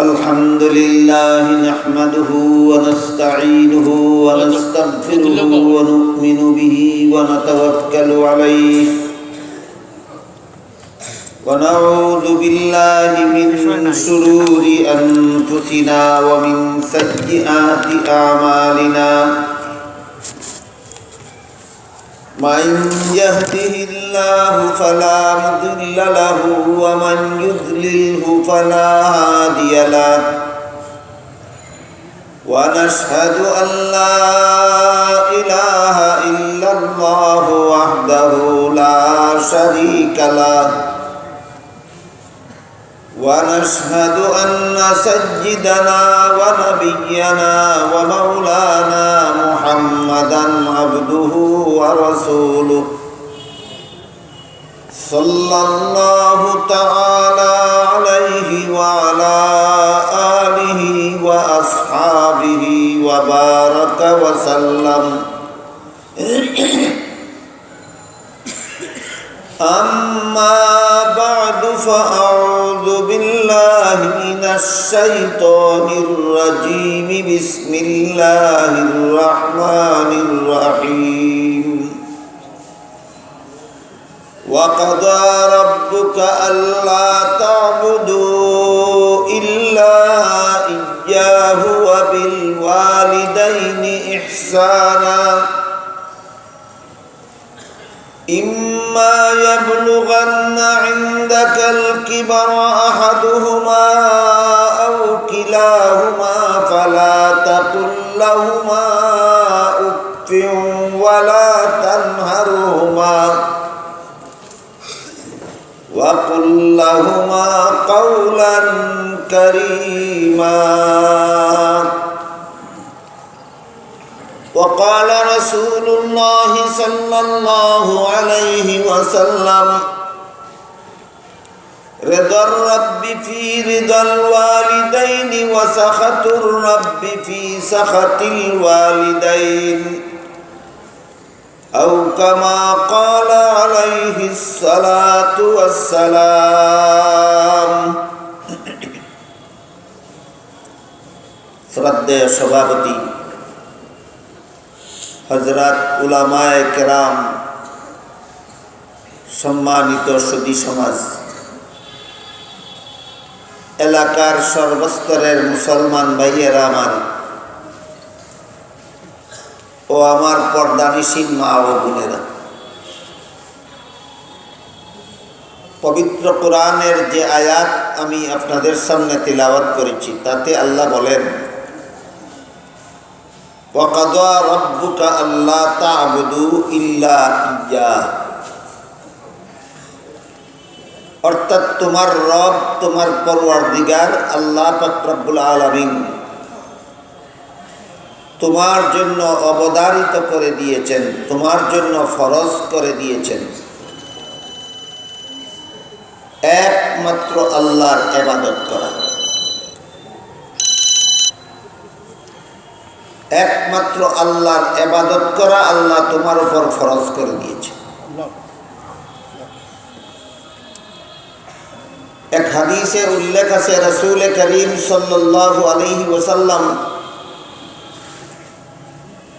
الحمد لله نحمده ونستعينه ونستغفره ونؤمن به ونتوكل عليه ونعوذ بالله من شرور أنفسنا ومن سيئات أعمالنا من يهده الله فلا مضل له ومن يضلله فلا هادي له ونشهد أن لا إله إلا الله وحده لا شريك له ونشهد أن سيدنا ونبينا ومولانا محمدا عبده ورسوله صلى الله تعالى عليه وعلى آله وأصحابه وبارك وسلم أما بعد فأعوذ بالله من الشيطان الرجيم بسم الله الرحمن الرحيم وقضى ربك ألا تعبدوا إلا إياه وبالوالدين إحسانا إما يبلغن عندك الكبر أحدهما أو كلاهما فلا تقل لهما أف ولا تنهرهما وقل لهما قولا كريما وقال رسول الله صلى الله عليه وسلم رضا الرب في رضا الوالدين وسخط الرب في سخط الوالدين أو كما قال عليه الصلاة والسلام শ্রদ্ধেয় সভাপতি হযরত উলামায়ে কেরাম, সম্মানিত সুধী সমাজ, এলাকার সর্বস্তরের মুসলমান ভাইয়েরা আমার ও আমার পর্দানিসীন মা ও বোনেরা, পবিত্র কোরআনের যে আয়াত আমি আপনাদের সামনে তিলাওয়াত করেছি তাতে আল্লাহ বলেন, وَقَضَى رَبُّكَ أَلَّا تَعْبُدُوا إِلَّا إِيَّاهُ, অর্থাৎ তোমার রব, তোমার পরওয়ারদিগার আল্লাহ পাক রব্বুল আলামিন তোমার জন্য অবধারিত করে দিয়েছেন, তোমার জন্য ফরজ করে দিয়েছেন একমাত্র আল্লাহর ইবাদত করা। একমাত্র আল্লাহর ইবাদত করা আল্লাহ তোমার উপর ফরজ করে দিয়েছে। এক হাদিসে উল্লেখ আছে, রাসূল করিম সাল্লাল্লাহু আলাইহি ওয়াসাল্লাম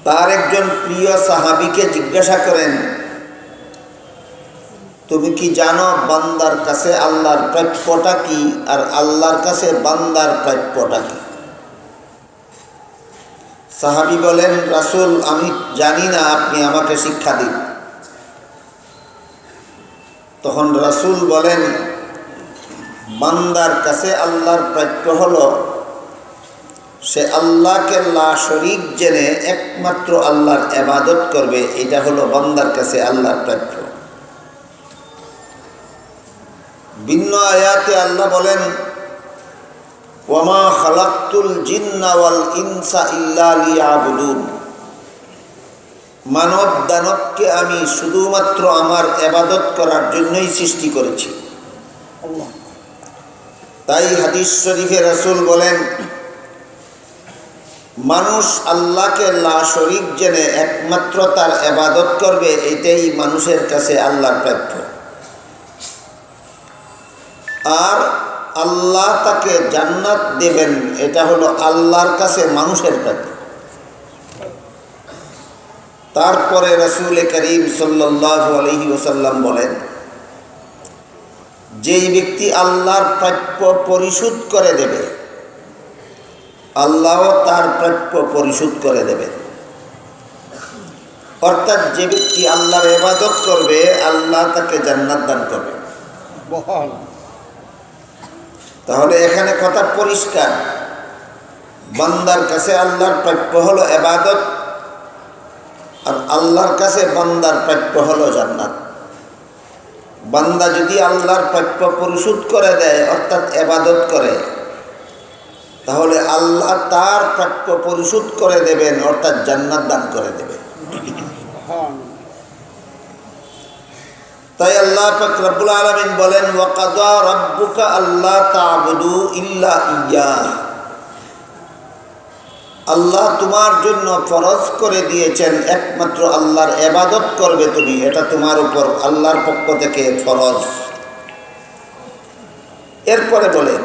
তার একজন প্রিয় সাহাবীকে জিজ্ঞাসা করেন, তুমি কি জানো বান্দার কাছে আল্লাহর প্রাপ্যটা কি আর আল্লাহর কাছে বান্দার প্রাপ্যটা কি? সাহাবী বলেন, রাসূল আমি জানি না, আপনি আমাকে শিক্ষা দিন। তখন রাসূল বলেন, বান্দার কাছে আল্লাহর প্রাপ্য হলো সে আল্লাহকে লা শরীক জেনে একমাত্র আল্লাহর ইবাদত করবে, এটা হলো বান্দার কাছে আল্লাহর প্রাপ্য। ভিন্ন আয়াতে আল্লাহ বলেন, ওয়ামা খালাকতুল জিন্না ওয়াল ইনসা ইল্লা লিয়াবুদুন, মানব দানবকে আমি শুধুমাত্র আমার ইবাদত করার জন্যই সৃষ্টি করেছি। তাই হাদিস শরীফে রাসূল বলেন, মানুষ আল্লাহকে লা শরীক জেনে একমাত্র তার ইবাদত করবে, এটাই মানুষের কাছে আল্লাহর প্রাপ্য। আর আল্লাহ তাকে জান্নাত দেবেন, এটা হলো আল্লাহর কাছে মানুষের প্রাপ্য। তারপরে রাসূল করিম সাল্লাল্লাহু আলাইহি ওয়াসাল্লাম বলেন, যেই ব্যক্তি আল্লাহর প্রাপ্য পরিশোধ করে দেবে, আল্লাহও তার প্রাপ্য পরিশোধ করে দেবেন। অর্থাৎ যে ব্যক্তি আল্লাহর ইবাদত করবে, আল্লাহ তাকে জান্নাত দান করবে। তাহলে এখানে কথা পরিষ্কার, বান্দার কাছে আল্লাহর প্রাপ্য হলো ইবাদত, আর আল্লাহর কাছে বান্দার প্রাপ্য হলো জান্নাত। বান্দা যদি আল্লাহর প্রাপ্য পরিশোধ করে দেয়, অর্থাৎ ইবাদত করে, তাহলে আল্লাহ তার প্রাপ্য পরিশোধ করে দেবেন, অর্থাৎ জান্নাত দান করে দেবেন। তাই আল্লাহ পাক রব্বুল আলামিন বলেন, ওয়া কাযা রাব্বুকা আল্লা তা'বুদু ইল্লা ইয়্যাহ। আল্লাহ তোমার জন্য ফরজ করে দিয়েছেন একমাত্র আল্লাহর ইবাদত করবে তুমি, এটা তোমার উপর আল্লাহর পক্ষ থেকে ফরজ। এরপরে বলেন,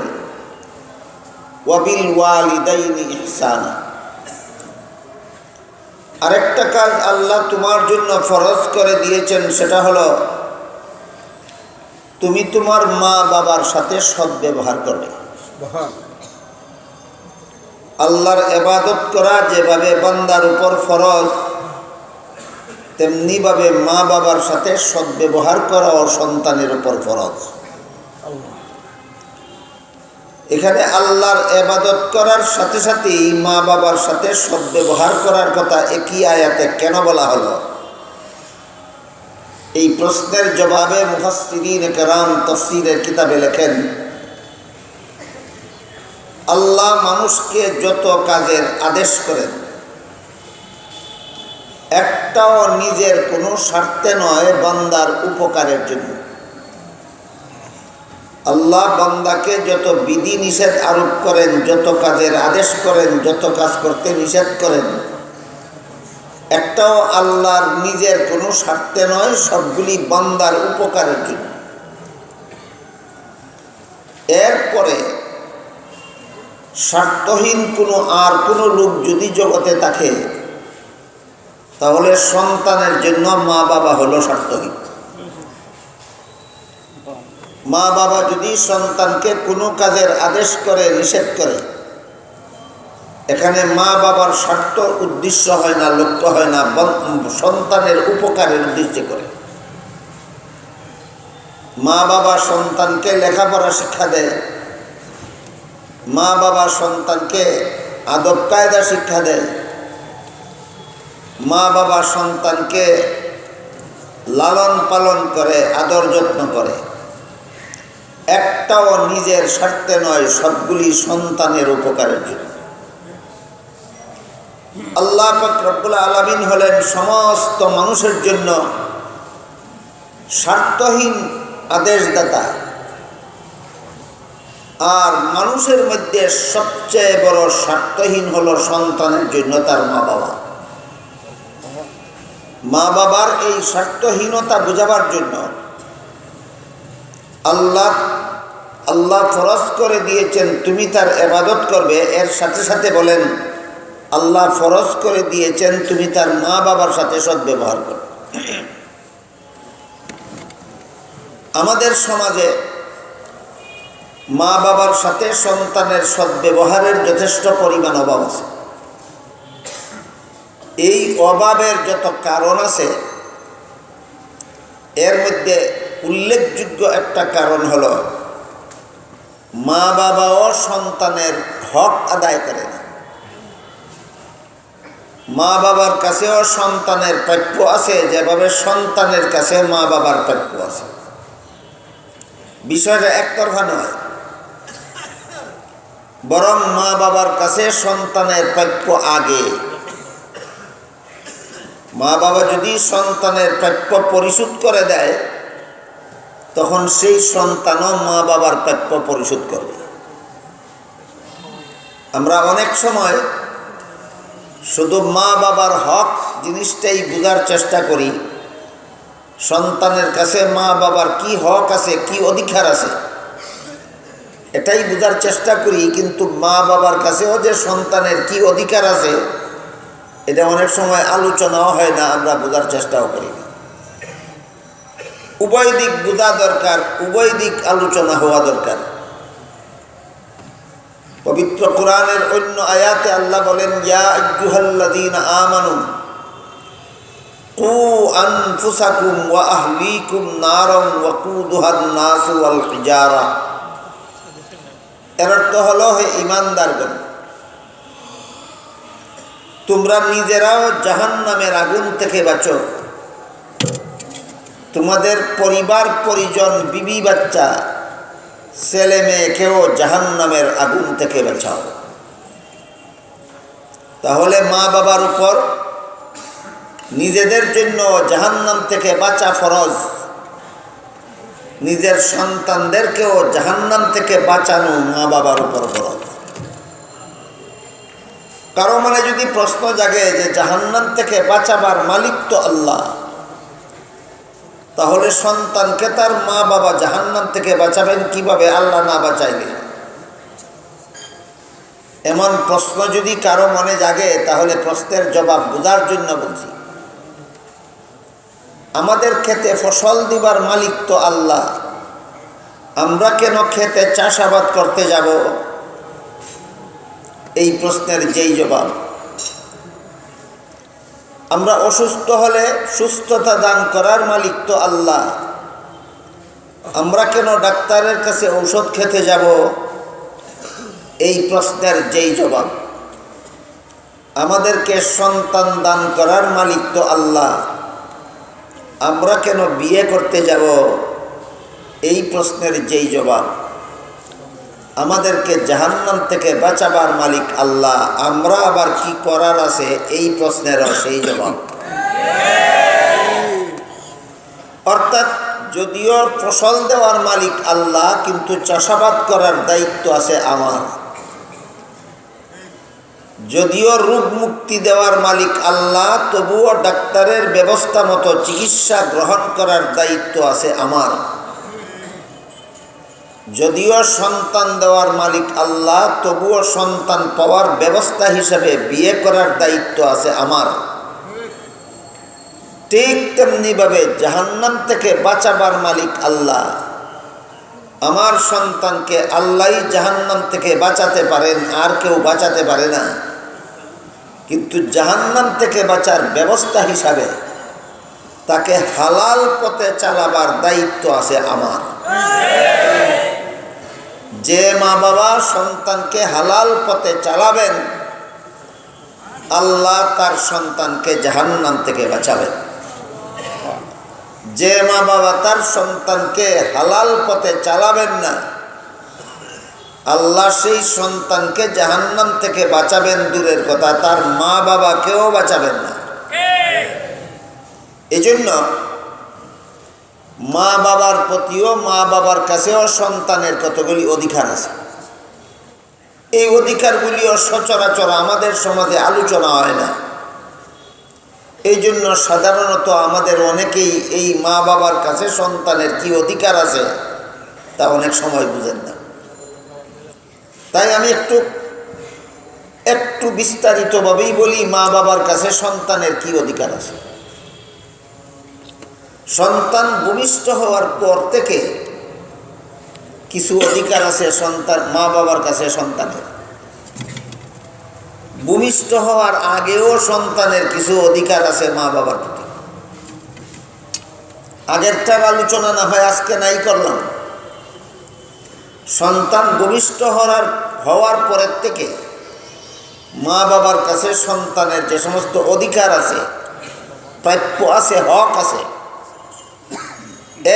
ওয়া বিল ওয়ালিদাইনি ইহসানা। আরেকটা কাজ আল্লাহ তোমার জন্য ফরজ করে দিয়েছেন, সেটা হলো তুমি তোমার মা বাবার সাথে সদ্ব্যবহার করবে। আল্লাহর ইবাদত করা যেভাবে বান্দার উপর ফরজ, তেমনিভাবে মা বাবার সাথে সদ্ব্যবহার করা ও সন্তানের উপর ফরজ। এখানে আল্লাহর ইবাদত করার সাথে সাথেই মা বাবার সাথে সদ্ব্যবহার করার কথা একই আয়াতে কেন বলা হলো? এই প্রশ্নের জবাবে মুফাসসিরিন কেরাম তাফসীরের কিতাবে লেখেন, আল্লাহ মানুষকে যত কাজের আদেশ করেন, একটাও নিজের কোনো স্বার্থে নয়, বান্দার উপকারের জন্য। আল্লাহ বান্দাকে যত বিধি নিষেধ আরোপ করেন, যত কাজের আদেশ করেন, যত কাজ করতে নিষেধ করেন, একটাও আল্লাহর নিজের কোনো স্বার্থে নয়, সবগুলি বান্দার উপকারের জন্য। এরপরে স্বার্থহীন কোনো লোক যদি জগতে থাকে, তাহলে সন্তানের জন্য মা বাবা হলো স্বার্থহীন। মা বাবা যদি সন্তানকে কোনো কাজের আদেশ করে, নিষেধ করে, এখানে মা বাবার স্বার্থ উদ্দেশ্য হয় না, লক্ষ্য হয় না, সন্তানের উপকারের উদ্দেশ্যে করে। মা বাবা সন্তানকে লেখাপড়া শিক্ষা দেয়, মা বাবা সন্তানকে আদব কায়দা শিক্ষা দেয়, মা বাবা সন্তানকে লালন পালন করে, আদর যত্ন করে। একটাও নিজের স্বার্থে নয়, সবগুলি সন্তানের উপকারের জন্য। আল্লাহ পাক রব্বুল আলামিন হলেন সমস্ত মানুষের জন্য স্বার্থহীন আদেশদাতা, আর মানুষের মধ্যে সবচেয়ে বড় স্বার্থহীন হলো সন্তানের জন্য তার মা বাবা। মা বাবার এই স্বার্থহীনতা বোঝাবার জন্য আল্লাহ ফরজ করে দিয়েছেন তুমি তার ইবাদত করবে। এর সাথে সাথে বলেন, আল্লাহ ফরজ করে দিয়েছেন তুমি তার মা বাবার সাথে সদ্ব্যবহার করবে। আমাদের সমাজে মা বাবার সাথে সন্তানের সদ্ব্যবহারের যথেষ্ট পরিমাণ অভাব আছে। এই অভাবের যত কারণ আছে, এর মধ্যে উল্লেখযোগ্য একটা কারণ হলো মা বাবাও সন্তানের হক আদায় করে না। মা বাবার কাছেও সন্তানের প্রাপ্য আছে, যেভাবে সন্তানের কাছে মা বাবার প্রাপ্য আছে। বিষয়টা একতরফা নয়, বরং মা বাবার কাছে সন্তানের প্রাপ্য আগে। মা বাবা যদি সন্তানের প্রাপ্য পরিশোধ করে দেয়, তখন সেই সন্তানও মা বাবার প্রাপ্য পরিশোধ করবে। আমরা অনেক সময় শুধু মা বাবার হক জিনিসটাই বোঝার চেষ্টা করি, সন্তানের কাছে মা বাবার কি হক আছে, কি অধিকার আছে, এটাই বোঝার চেষ্টা করি, কিন্তু মা বাবার কাছেও যে সন্তানের কি অধিকার আছে এটা অনেক সময় আলোচনাও হয় না, আমরা বোঝার চেষ্টাও করি না। উভয় দিক বোঝা দরকার, উভয় দিক আলোচনা হওয়া দরকার। পবিত্র কোরআনের অন্য আয়াতে আল্লাহ বলেন, ইয়া আইয়ুহাল্লাযীনা আমানু কু আনফুসাকুম ওয়া আহলিকুম নারান ওয়াকুদুহান নাসু ওয়াল হিজারা। এর অর্থ হলো, হে ঈমানদারগণ, তোমরা নিজেরাও জাহান্নামের আগুন থেকে বাঁচো, তোমাদের পরিবার পরিজন বিবি বাচ্চা ছেলে মেয়েকেও জাহান্নামের আগুন থেকে বাঁচাও। তাহলে মা বাবার উপর নিজেদের জন্য জাহান্নাম থেকে বাঁচা ফরজ, নিজের সন্তানদেরকেও জাহান্নাম থেকে বাঁচানো মা বাবার উপর ফরজ। কারো মনে যদি প্রশ্ন জাগে যে জাহান্নাম থেকে বাঁচাবার মালিক তো আল্লাহ, তাহলে সন্তানকে তার মা বাবা জাহান্নাম থেকে বাঁচাবেন কিভাবে আল্লাহ না বাঁচাইলে? এমন প্রশ্ন যদি কারো মনে জাগে, তাহলে প্রশ্নের জবাব বোঝার জন্য বলছি। আমাদের ক্ষেতে ফসল দিবার মালিক তো আল্লাহ, আমরা কেন খেতে চাষাবাদ করতে যাব? এই প্রশ্নের যেই জবাব, আমরা অসুস্থ হলে সুস্থতা দান করার মালিক তো আল্লাহ, আমরা কেন ডাক্তারের কাছে ঔষধ খেতে যাব? এই প্রশ্নের যেই জবাব, আমাদেরকে সন্তান দান করার মালিক তো আল্লাহ, আমরা কেন বিয়ে করতে যাব? এই প্রশ্নের যেই জবাব, আমাদেরকে জাহান্নাম থেকে বাঁচাবার মালিক আল্লাহ, আমরা আবার কি করার আছে? এই প্রশ্নেরও সেই জবাব। অর্থাৎ যদিও ফসল দেওয়ার মালিক আল্লাহ, কিন্তু চাষাবাদ করার দায়িত্ব আছে আমার। যদিও রোগ মুক্তি দেওয়ার মালিক আল্লাহ, তবুও ডাক্তারের ব্যবস্থা মতো চিকিৎসা গ্রহণ করার দায়িত্ব আছে আমার। যদিও সন্তান দেওয়ার মালিক আল্লাহ, তবুও সন্তান পাওয়ার ব্যবস্থা হিসেবে বিয়ে করার দায়িত্ব আছে আমার। ঠিক তেমনিভাবে জাহান্নাম থেকে বাঁচাবার মালিক আল্লাহ, আমার সন্তানকে আল্লাহই জাহান্নাম থেকে বাঁচাতে পারেন, আর কেউ বাঁচাতে পারে না। কিন্তু জাহান্নাম থেকে বাঁচার ব্যবস্থা হিসাবে তাকে হালাল পথে চালাবার দায়িত্ব আছে আমার। যে মা বাবা সন্তানকে হালাল পথে চালাবেন, আল্লাহ তার সন্তানকে জাহান্নাম থেকে বাঁচাবেন। যে মা বাবা তার সন্তানকে হালাল পথে চালাবেন না, আল্লাহ সেই সন্তানকে জাহান্নাম থেকে বাঁচাবেন দূরের কথা, তার মা বাবাকেও বাঁচাবেন না। এজন্য মা বাবার প্রতিও, মা বাবার কাছেও সন্তানের কতগুলি অধিকার আছে। এই অধিকারগুলিও সচরাচর আমাদের সমাজে আলোচনা হয় না। এই জন্য সাধারণত আমাদের অনেকেই এই মা বাবার কাছে সন্তানের কি অধিকার আছে তা অনেক সময় বুঝেন না। তাই আমি একটু বিস্তারিতভাবেই বলি, মা বাবার কাছে সন্তানের কি অধিকার আছে। সন্তান ভূমিষ্ঠ হওয়ার পর থেকে কিছু অধিকার আছে সন্তান মা বাবার কাছে সন্তানের। ভূমিষ্ঠ হওয়ার আগেও সন্তানের কিছু অধিকার আছে মা বাবার প্রতি। আগেরটার আলোচনা না হয় আজকে নাই করলাম। সন্তান ভূমিষ্ঠ হওয়ার পরের থেকে মা বাবার কাছে সন্তানের যে সমস্ত অধিকার আছে, প্রাপ্য আছে, হক আছে,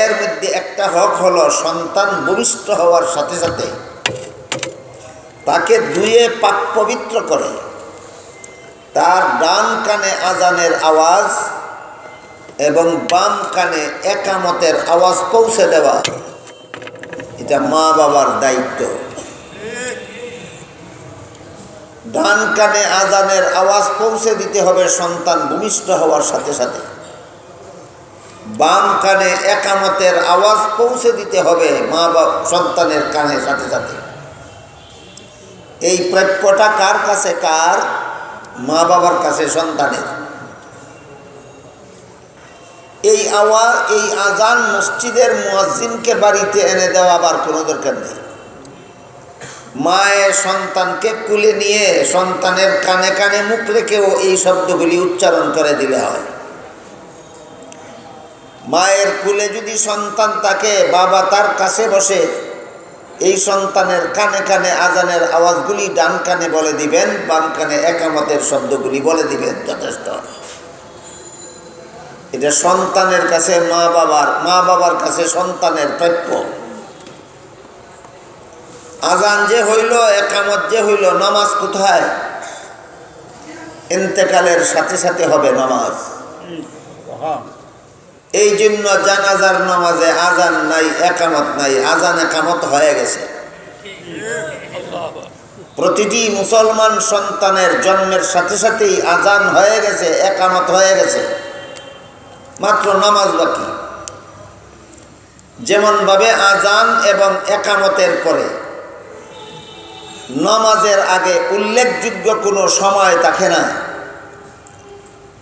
এর মধ্যে একটা হক হলো সন্তান ভূমিষ্ঠ হওয়ার সাথে সাথে তাকে ধুয়ে পাক পবিত্র করে তার ডান কানে আজানের আওয়াজ এবং বাম কানে একামতের আওয়াজ পৌঁছে দেওয়া, এটা মা বাবার দায়িত্ব। ডান কানে আজানের আওয়াজ পৌঁছে দিতে হবে সন্তান ভূমিষ্ঠ হওয়ার সাথে সাথে, বাম কানে একামতের আওয়াজ পৌঁছে দিতে হবে মা বাবা সন্তানের কানের সাথে সাথে। এই প্রাপ্যটা কার কাছে? কার? মা বাবার কাছে সন্তানের। এই আজান মসজিদের মুয়াজ্জিনকে বাড়িতে এনে দেওয়া আবার কোনো দরকার নেই। মায়ের সন্তানকে কুলে নিয়ে সন্তানের কানে কানে মুখ রেখেও এই শব্দগুলি উচ্চারণ করে দিলে হয়। মায়ের কুলে যদি সন্তান থাকে, বাবা তার কাছে বসে এই সন্তানের কানে কানে আজানের আওয়াজগুলি ডান কানে বলে দিবেন, বাম কানে একামতের শব্দগুলি বলে দিবেন, যথেষ্ট। এটা সন্তানের কাছে মা বাবার কাছে সন্তানের প্রাপ্য। আজান যে হইল, একামত যে হইল, নামাজ কোথায়? ইন্তেকালের সাথে সাথে হবে নামাজ। এই জন্য জানাজার নামাজে আজান নাই, একামত নাই, আজান একামত হয়ে গেছে। প্রতিটি মুসলমান সন্তানের জন্মের সাথে সাথেই আজান হয়ে গেছে, একামত হয়ে গেছে, মাত্র নামাজ বাকি। যেমনভাবে আজান এবং একামতের পরে নামাজের আগে উল্লেখযোগ্য কোনো সময় থাকে না,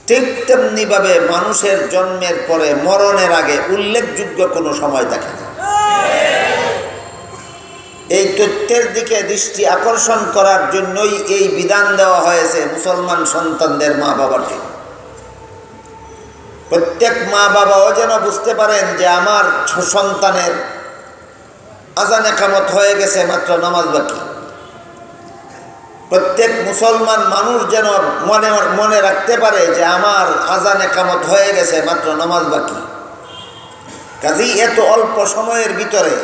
ঠিক তেমনিভাবে মানুষের জন্মের পরে মরণের আগে উল্লেখযোগ্য কোনো সময় থাকে না। এই তথ্যের দিকে দৃষ্টি আকর্ষণ করার জন্যই এই বিধান দেওয়া হয়েছে মুসলমান সন্তানদের মা বাবাকে। প্রত্যেক মা বাবাও যেন বুঝতে পারেন যে আমার সন্তানের আজান একামত হয়ে গেছে, মাত্র নামাজ বাকি। প্রত্যেক মুসলমান মানুষ যেন মনে রাখতে পারে যে আমার আজান একামত হয়ে গেছে, মাত্র নামাজ বাকি। কাজেই এত অল্প সময়ের ভিতরে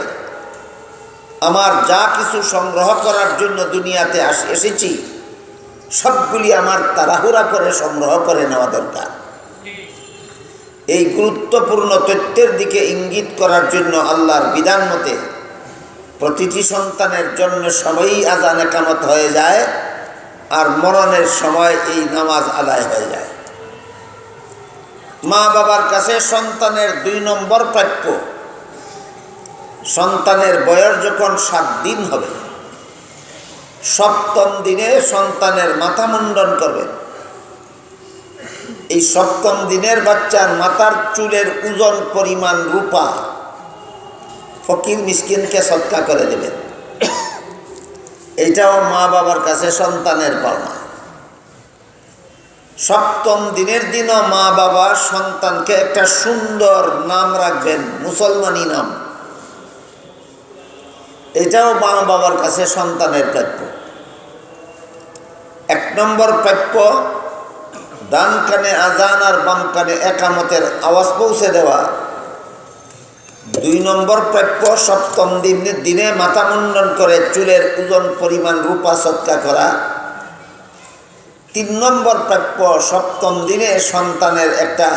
আমার যা কিছু সংগ্রহ করার জন্য দুনিয়াতে এসেছি, সবগুলি আমার তাড়াহুড়া করে সংগ্রহ করে নেওয়া দরকার। এই গুরুত্বপূর্ণ তথ্যের দিকে ইঙ্গিত করার জন্য আল্লাহর বিধান মতে প্রতিটি সন্তানের জন্মের সময়ই আজান একামত হয়ে যায়, আর মরণের সময় এই নামাজ আদায় হয়ে যায়। মা বাবার কাছে সন্তানের 2 নম্বর প্রাপ্য, সন্তানের বয়স যখন 7 দিন হবে, 7ম দিনে সন্তানের মাথা মুন্ডন করবেন। এই 7ম দিনের বাচ্চার মাথার চুলের ওজন পরিমাণ রূপা ফকির মিসকিনকে সদকা করে দেবেন। এইটাও মা বাবার কাছে সন্তানের পাওনা। 7ম দিনের দিনও মা বাবা সন্তানকে একটা সুন্দর নাম রাখবেন, মুসলমানি নাম। এটাও মা বাবার কাছে সন্তানের প্রাপ্য। 1 নম্বর প্রাপ্য, ডান কানে আজান আর বাম কানে একামতের আওয়াজ পৌঁছে দেওয়া। 2 নম্বর প্রাপ্য, 7ম দিনে মাথা মুন্ডন করে চুলের ওজন পরিমাণ রূপা সদকা করা। 3 নম্বর প্রাপ্য, 7ম দিনে সন্তানের একটা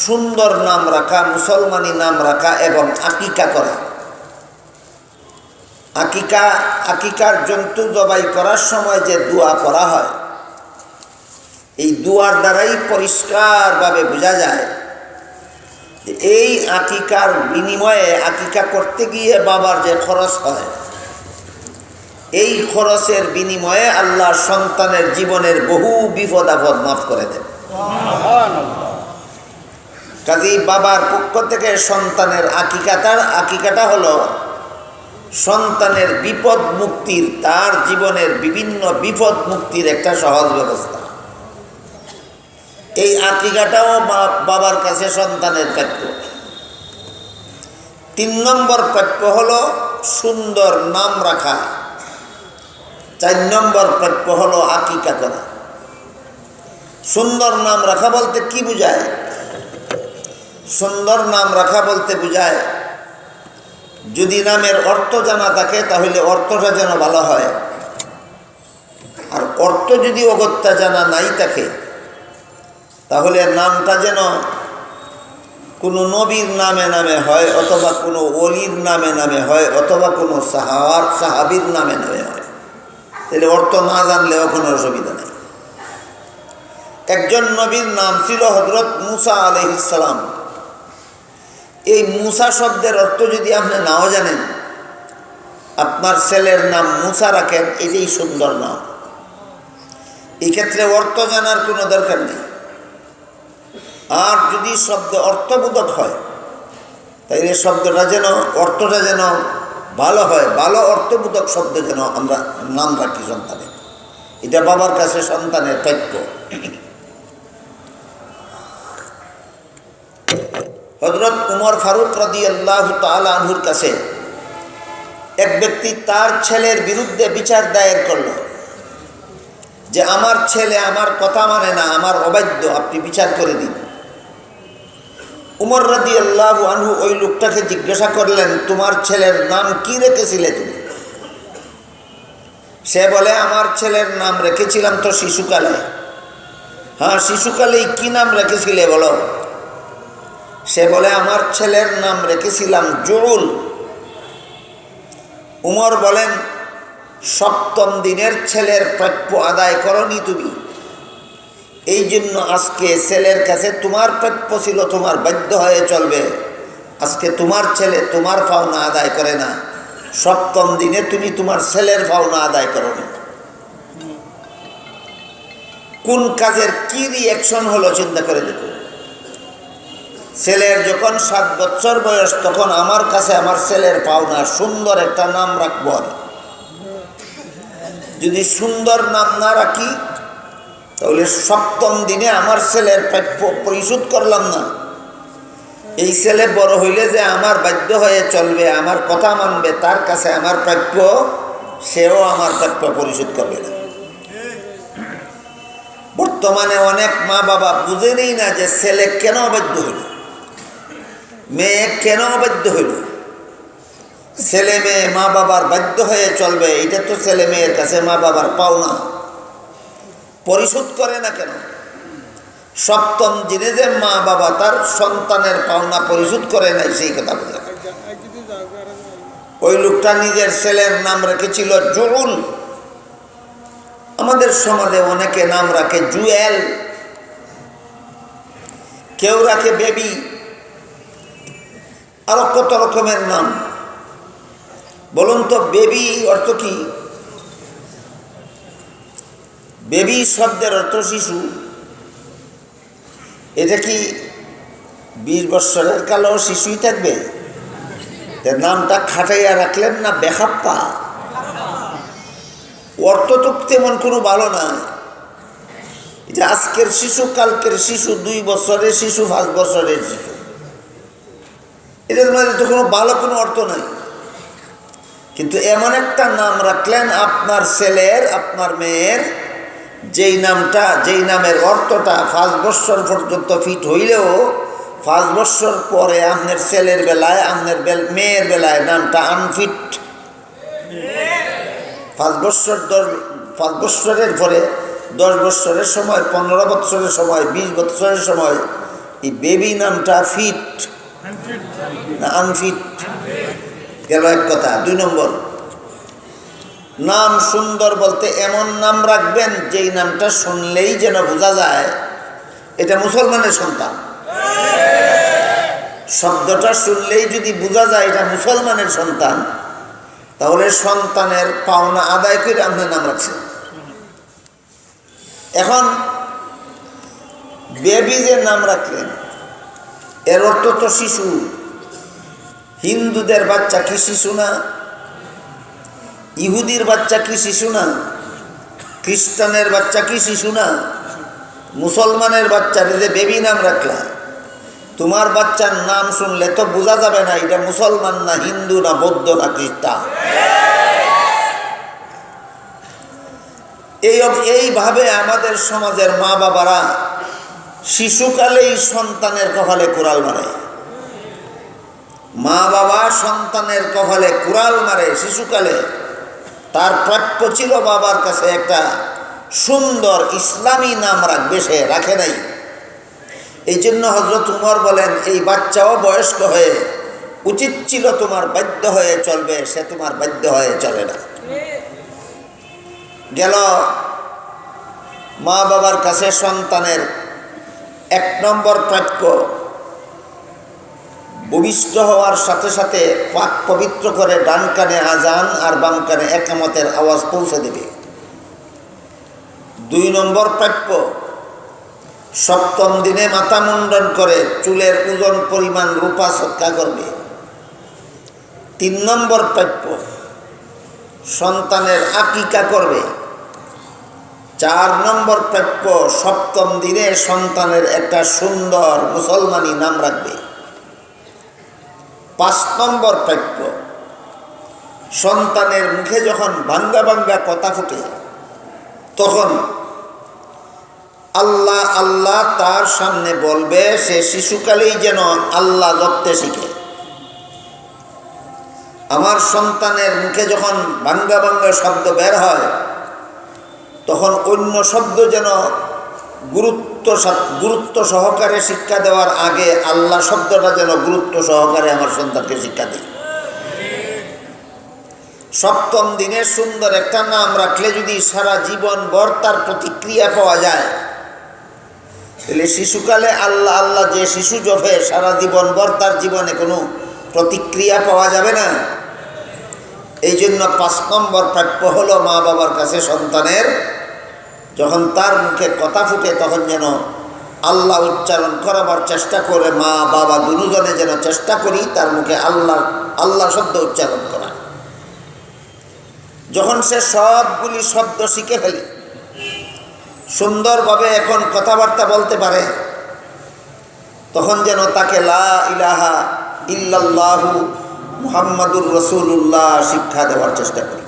সুন্দর নাম রাখা, মুসলমানি নাম রাখা এবং আকিকা করা। আকিকার জন্তু জবাই করার সময় যে দোয়া করা হয়, এই দোয়ার দ্বারাই পরিষ্কারভাবে বোঝা যায় যে এই আকিকার বিনিময়ে, আকিকা করতে গিয়ে বাবার যে খরচ হয়, এই খরচের বিনিময়ে আল্লাহ সন্তানের জীবনের বহু বিপদ আপদ মাফ করে দেন। কাজেই বাবার পক্ষ থেকে সন্তানের আকিকাটা হলো সন্তানের বিপদ মুক্তির, তার জীবনের বিভিন্ন বিপদ মুক্তির একটা সহজ ব্যবস্থা। এই আকিকাটাও বাবার কাছে সন্তানের প্রাপ্য। 3 নম্বর প্রাপ্য হলো সুন্দর নাম রাখা। 4 নম্বর প্রাপ্য হলো আকিকা করা। সুন্দর নাম রাখা বলতে কি বোঝায়? সুন্দর নাম রাখা বলতে বোঝায়, যদি নামের অর্থ জানা থাকে তাহলে অর্থটা যেন ভালো হয়, আর অর্থ যদি অগত্যা জানা নাই থাকে তাহলে নামটা যেন কোনো নবীর নামে নামে হয়, অথবা কোনো ওলির নামে নামে হয়, অথবা কোনো সাহাবীর নামে নামে হয়। তাহলে অর্থ না জানলেও কোনো অসুবিধা নেই। একজন নবীর নাম ছিল হযরত মুসা আলাইহিস সালাম। এই মুসা শব্দের অর্থ যদি আপনি নাও জানেন আপনার ছেলের নাম মুসা রাখেন, এটাই সুন্দর নাম। এই ক্ষেত্রে অর্থ জানার কোনো দরকার নেই। আর যদি শব্দ অর্থবোধক হয় তাইলে শব্দটা যেন, অর্থটা যেন ভালো হয়, ভালো অর্থবোধক শব্দ যেন আমরা নাম রাখি সন্তানের। এটা বাবার কাছে সন্তানের প্রাপ্য। হযরত উমর ফারুক রাদিয়াল্লাহু তাআলা আনহুর কাছে এক ব্যক্তি তার ছেলের বিরুদ্ধে বিচার দায়ের করল যে আমার ছেলে আমার কথা মানে না, আমার অবাধ্য, আপনি বিচার করে দিন। উমর রাদিয়াল্লাহু আনহু ওই লোকটাকে জিজ্ঞাসা করলেন, তোমার ছেলের নাম কি রেখেছিলে তুমি? সে বলে, আমার ছেলের নাম রেখেছিলাম তো শিশুকালে। হ্যাঁ, শিশুকালেই কি নাম রেখেছিলে বলো? সে বলে, আমার ছেলের নাম রেখেছিলাম জুউল। উমর বলেন, সপ্তম দিনের ছেলের প্রাপ্য আদায় করনি তুমি, এই জন্য আজকে ছেলের কাছে তোমার প্রাপ্য ছিল, তোমার বাধ্য হয়ে চলবে। আজকে তোমার ছেলে তোমার পাওনা আদায় করে না, সপ্তম দিনে তুমি তোমার ছেলের পাওনা আদায় করো না। কোন কাজের কি রিয়াকশন হলো চিন্তা করে দেখুন। ছেলের যখন 7 বছর বয়স, তখন আমার কাছে আমার ছেলের পাওনা সুন্দর একটা নাম রাখবো আমি। যদি সুন্দর নাম না রাখি তাহলে সপ্তম দিনে আমার ছেলের প্রাপ্য পরিশোধ করলাম না। এই ছেলে বড় হইলে যে আমার বাধ্য হয়ে চলবে, আমার কথা মানবে, তার কাছে আমার প্রাপ্য, সেও আমার প্রাপ্য পরিশোধ করবে না। বর্তমানে অনেক মা বাবা বুঝেনই না যে ছেলে কেন অবাধ্য হইল, মেয়ে কেন অবাধ্য হইল। ছেলে মেয়ে মা বাবার বাধ্য হয়ে চলবে, এটা তো ছেলে মেয়ের কাছে মা বাবার পাওনা, পরিশোধ করে না কেন? সপ্তম দিনে যে মা বাবা তার সন্তানের পাওনা পরিশোধ করে নাই, সেই কথা বলে। ওই লোকটা নিজের ছেলের নাম রেখেছিল জুউল। আমাদের সমাজে অনেকে নাম রাখে জুয়েল, কেউ রাখে বেবি, আরো কত রকমের নাম। বলুন তো, বেবি অর্থ কি? বেবি শব্দের অর্থ শিশু। এটা কি 20 বৎসরের কালো শিশুই থাকবে? নামটা খাটাইয়া রাখলেন না বেখাপ্পা। অর্থ তো তেমন কোনো ভালো না। এটা আজকের শিশু, কালকের শিশু, 2 বছরের শিশু, 5 বছরের শিশু, এটার মধ্যে তো কোনো ভালো কোনো অর্থ নাই। কিন্তু এমন একটা নাম রাখলেন আপনার ছেলের, আপনার মেয়ের, যেই নামটা, যেই নামের অর্থটা 5 বছর পর্যন্ত ফিট হইলেও 5 বছর পরে আপনার ছেলের বেলায়, আপনার মেয়ের বেলায় নামটা আনফিট। 5 বছরের পরে 10 বছরের সময়, 15 বছরের সময়, 20 বছরের সময় এই বেবি নামটা ফিট না আনফিট গেল এক কথা। 2 নম্বর, নাম সুন্দর বলতে এমন নাম রাখবেন যেই নামটা শুনলেই যেন বোঝা যায় এটা মুসলমানের সন্তান। শব্দটা শুনলেই যদি বোঝা যায় এটা মুসলমানের সন্তান, তাহলে সন্তানের পাওনা আদায় করে আপনি নাম রাখছেন। এখন বেবি যে নাম রাখলেন, এর অর্থ তো শিশু। হিন্দুদের বাচ্চা কি শিশু না? ইহুদির বাচ্চা কি শিশু না? খ্রিস্টানের বাচ্চা কি শিশু না? মুসলমানের বাচ্চার যে বেবি নাম রাখলা, তোমার বাচ্চার নাম শুনলে তো বোঝা যাবে না এটা মুসলমান না হিন্দু না বৌদ্ধ না খ্রিস্টান। এইভাবে আমাদের সমাজের মা বাবারা শিশুকালেই সন্তানের কপালে কুড়াল মারে। মা বাবা সন্তানের কপালে কুড়াল মারে শিশুকালে। তার প্রাপ্য ছিল বাবার কাছে একটা সুন্দর ইসলামী নাম রাখবে, সে রাখে নাই। এই জন্য হযরত উমর বলেন, এই বাচ্চাও বয়স্ক হয়ে উচিত ছিল তোমার বাধ্য হয়ে চলবে, সে তোমার বাধ্য হয়ে চলে না। গেল মা বাবার কাছে সন্তানের 1 নম্বর প্রাপ্য ভূমিষ্ঠ হওয়ার সাথে সাথে পাক পবিত্র করে ডান কানে আজান আর বাম কানে একামতের আওয়াজ পৌঁছে দেবে। 2 নম্বর প্রাপ্য, সপ্তম দিনে মাথা মুন্ডন করে চুলের ওজন পরিমাণ রূপা সৎকা করবে। 3 নম্বর প্রাপ্য, সন্তানের আকিকা করবে। 4 নম্বর প্রাপ্য, সপ্তম দিনে সন্তানের একটা সুন্দর মুসলমানি নাম রাখবে। 5 নম্বর প্রাপ্য, সন্তানের মুখে যখন ভাঙ্গা ভাঙ্গা কথা ফুটে তখন আল্লাহ আল্লাহ তার সামনে বলবে, সে শিশুকালেই যেন আল্লাহ জপতে শিখে। আমার সন্তানের মুখে যখন ভাঙ্গা ভাঙ্গা শব্দ বের হয় তখন অন্য শব্দ যেন গুরুত্ব সহকারে শিক্ষা দেওয়ার আগে আল্লাহ শব্দটা যেন গুরুত্ব সহকারে আমার সন্তানকে শিক্ষা দেয়। সপ্তম দিনে সুন্দর একটা নাম রাখলে যদি সারা জীবন ভর তার প্রতিক্রিয়া পাওয়া যায়, তাহলে শিশুকালে আল্লাহ আল্লাহ যে শিশু জপে সারা জীবন ভর তার জীবনে কোনো প্রতিক্রিয়া পাওয়া যাবে না। এই জন্য 5 নম্বর প্রাপ্য হলো মা বাবার কাছে সন্তানের যখন তার মুখে কথা ফুটে তখন যেন আল্লাহ উচ্চারণ করাবার চেষ্টা করে, মা বাবা দুজনে যেন চেষ্টা করি তার মুখে আল্লাহ আল্লাহ শব্দ উচ্চারণ করা। যখন সে সবগুলি শব্দ শিখে ফেলে, সুন্দরভাবে এখন কথাবার্তা বলতে পারে, তখন যেন তাকে লা ইলাহা ইল্লাল্লাহু মুহাম্মাদুর রাসূলুল্লাহ শিক্ষা দেওয়ার চেষ্টা করি।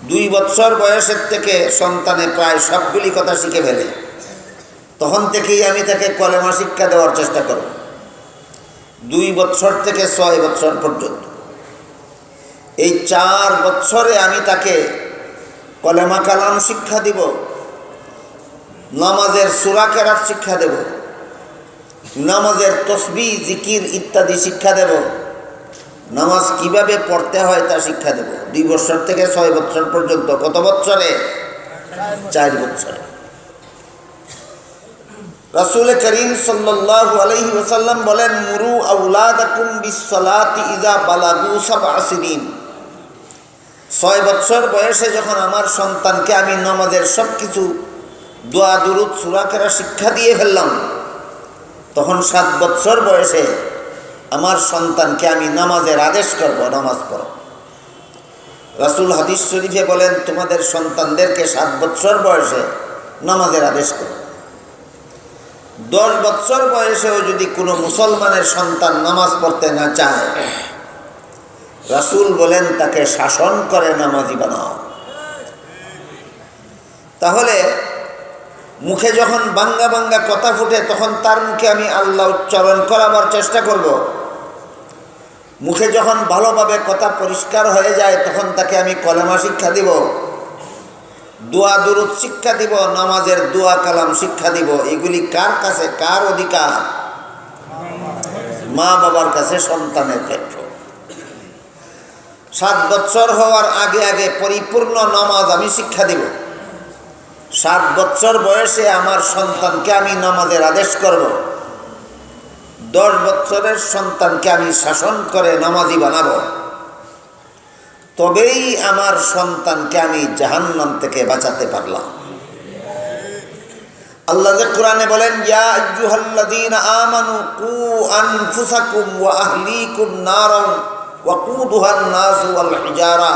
2 বছর বয়সের থেকে সন্তানে প্রায় সবগুলি কথা শিখে ফেলে, তখন থেকেই আমি তাকে কলেমা শিক্ষা দেওয়ার চেষ্টা করব। 2 বছর থেকে 6 বছর পর্যন্ত এই 4 বছরে আমি তাকে কলেমা কালাম শিক্ষা দিব, নামাজের সূরা কেরাত শিক্ষা দেব, নামাজের তসবিহ জিকির ইত্যাদি শিক্ষা দেব, নামাজ কিভাবে পড়তে হয় তা শিক্ষা দেব। 2 বছর থেকে 6 বছর পর্যন্ত। কত বছরে? 4 বছরে। রাসূল করিম সাল্লাল্লাহু আলাইহি ওয়াসাল্লাম বলেন, মুরু আওলাদাকুম বিসসালাতি ইযা বালাগু 7 সিনিন। 6 বছর বয়সে যখন আমার সন্তানকে আমি নামাজের সব কিছু দোয়া দুরুদ সূরা কেরাত শিক্ষা দিয়ে ফেললাম, তখন 7 বছর বয়সে আমার সন্তানকে আমি নামাজের আদেশ করব, নামাজ পড়ো। রাসূল হাদিস শরীফে বলেন, তোমাদের সন্তানদেরকে 7 বছর বয়সে নামাজের আদেশ করো। 10 বছর বয়সেও যদি কোনো মুসলমানের সন্তান নামাজ পড়তে না চায়, রাসূল বলেন তাকে শাসন করে নামাজি বানাও। তাহলে মুখে যখন বাঙ্গা বাঙ্গা কথা ফুটে তখন তার মুখে আমি আল্লাহ উচ্চারণ করাবার চেষ্টা করব। মুখে যখন ভালোভাবে কথা পরিষ্কার হয়ে যায় তখন তাকে আমি কলেমা শিক্ষা দিব, দোয়া দুরুদ শিক্ষা দিব, নামাজের দোয়া কালাম শিক্ষা দিব। এগুলি কার কাছে, কার অধিকার? মা বাবার কাছে সন্তানের প্রাপ্য। 7 বছর হওয়ার আগে আগে পরিপূর্ণ নামাজ আমি শিক্ষা দিব। 7 বছর বয়সে আমার সন্তানকে আমি নামাজের আদেশ করব। 10 বছরের সন্তানকে আমি শাসন করে নামাজি বানাবো। তবেই আমার সন্তানকে আমি জাহান্নাম থেকে বাঁচাতে পারলাম। আল্লাহ যে কোরআনে বলেন, ইয়া আইয়ুহাল্লাযীনা আমানু কু আনফুসাকুম ওয়া আহলিকুম নারান ওয়াকুদুহান নাস ওয়াল হিজারা।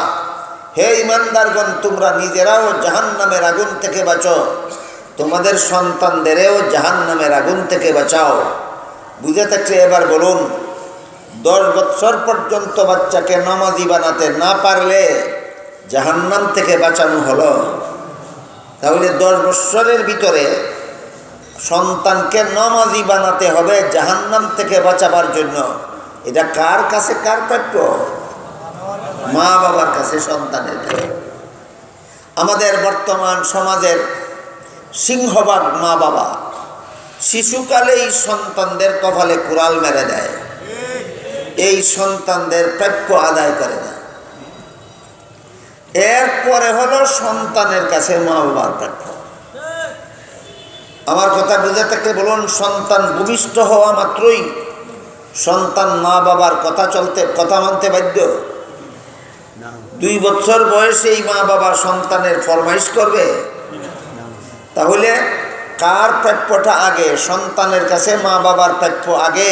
হে ঈমানদারগণ, তোমরা নিজেরাও জাহান্নামের আগুন থেকে বাঁচো, তোমাদের সন্তানদেরও জাহান্নামের আগুন থেকে বাঁচাও। বুঝে থাকলে এবার বলুন, 10 বছর পর্যন্ত বাচ্চাকে নামাজি বানাতে না পারলে জাহান্নাম থেকে বাঁচানো হলো। তাহলে 10 বছরের ভিতরে সন্তানকে নামাজি বানাতে হবে জাহান্নাম থেকে বাঁচাবার জন্য। এটা কার কাছে, কার প্রাপ্য? মা বাবার কাছে সন্তানের কাছে। আমাদের বর্তমান সমাজের সিংহভাগ মা বাবা শিশুকালেই সন্তানদের কপালে কুড়াল মেরে দেয়, এই সন্তানদের প্রাপ্য আদায় করে না। এরপরে হলো সন্তানের কাছে মা বাবার প্রাপ্য। আমার কথা বুঝে থাকলে বলুন, সন্তান ভূমিষ্ঠ হওয়া মাত্রই সন্তান মা বাবার কথা মানতে বাধ্য? 2 বছর বয়সেই মা বাবা সন্তানের ফরমাইশ করবে? তাহলে কার প্রাপ্যটা আগে? সন্তানের কাছে মা বাবার প্রাপ্য আগে,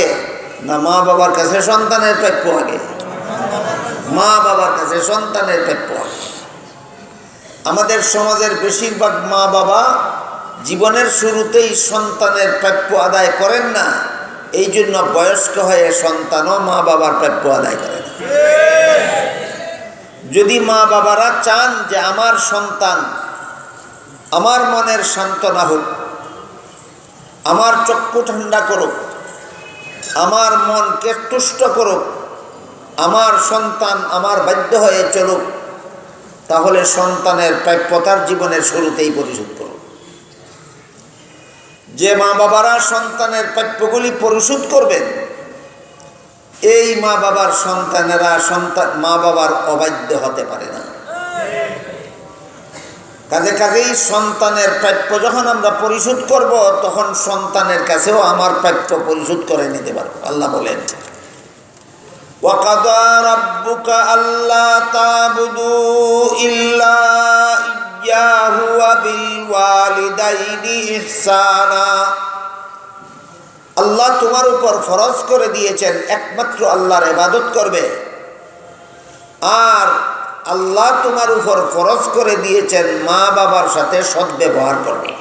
না মা বাবার কাছে সন্তানের প্রাপ্য আগে? মা বাবার কাছে সন্তানের প্রাপ্য আগে। আমাদের সমাজের বেশিরভাগ মা বাবা জীবনের শুরুতেই সন্তানের প্রাপ্য আদায় করেন না, এই জন্য বয়স্ক হয়ে সন্তানও মা বাবার প্রাপ্য আদায় করে না। যদি মা বাবারা চান যে আমার সন্তান আমার মনের সান্ত্বনা হোক, আমার চক্ষু ঠান্ডা করুক, আমার মনকে তুষ্ট করুক, আমার সন্তান আমার বাধ্য হয়ে চলুক, তাহলে সন্তানের প্রাপ্যতার জীবনের শুরুতেই পরিশোধ করুক। যে মা বাবারা সন্তানের প্রাপ্যগুলি পরিশোধ করবেন, এই মা বাবার সন্তানেরা মা বাবার অবাধ্য হতে পারে না। কাজেই সন্তানের প্রাপ্য যখন আমরা পরিশোধ করব, তখন সন্তানের কাছেও আমার প্রাপ্য পরিশোধ করে নিতে পারব। আল্লাহ বলেন, ওয়াকাদা রাব্বুকা আল্লা তা'বুদু ইল্লা ইয়াহু ওয়া বিল ওয়ালিদাইনি ইহসানা। আল্লাহ তোমার উপর ফরজ করে দিয়েছেন একমাত্র আল্লাহর ইবাদত করবে, আর আল্লাহ তোমার উপর ফরজ করে দিয়েছেন মা বাবার সাথে সদ্ব্যবহার করবে।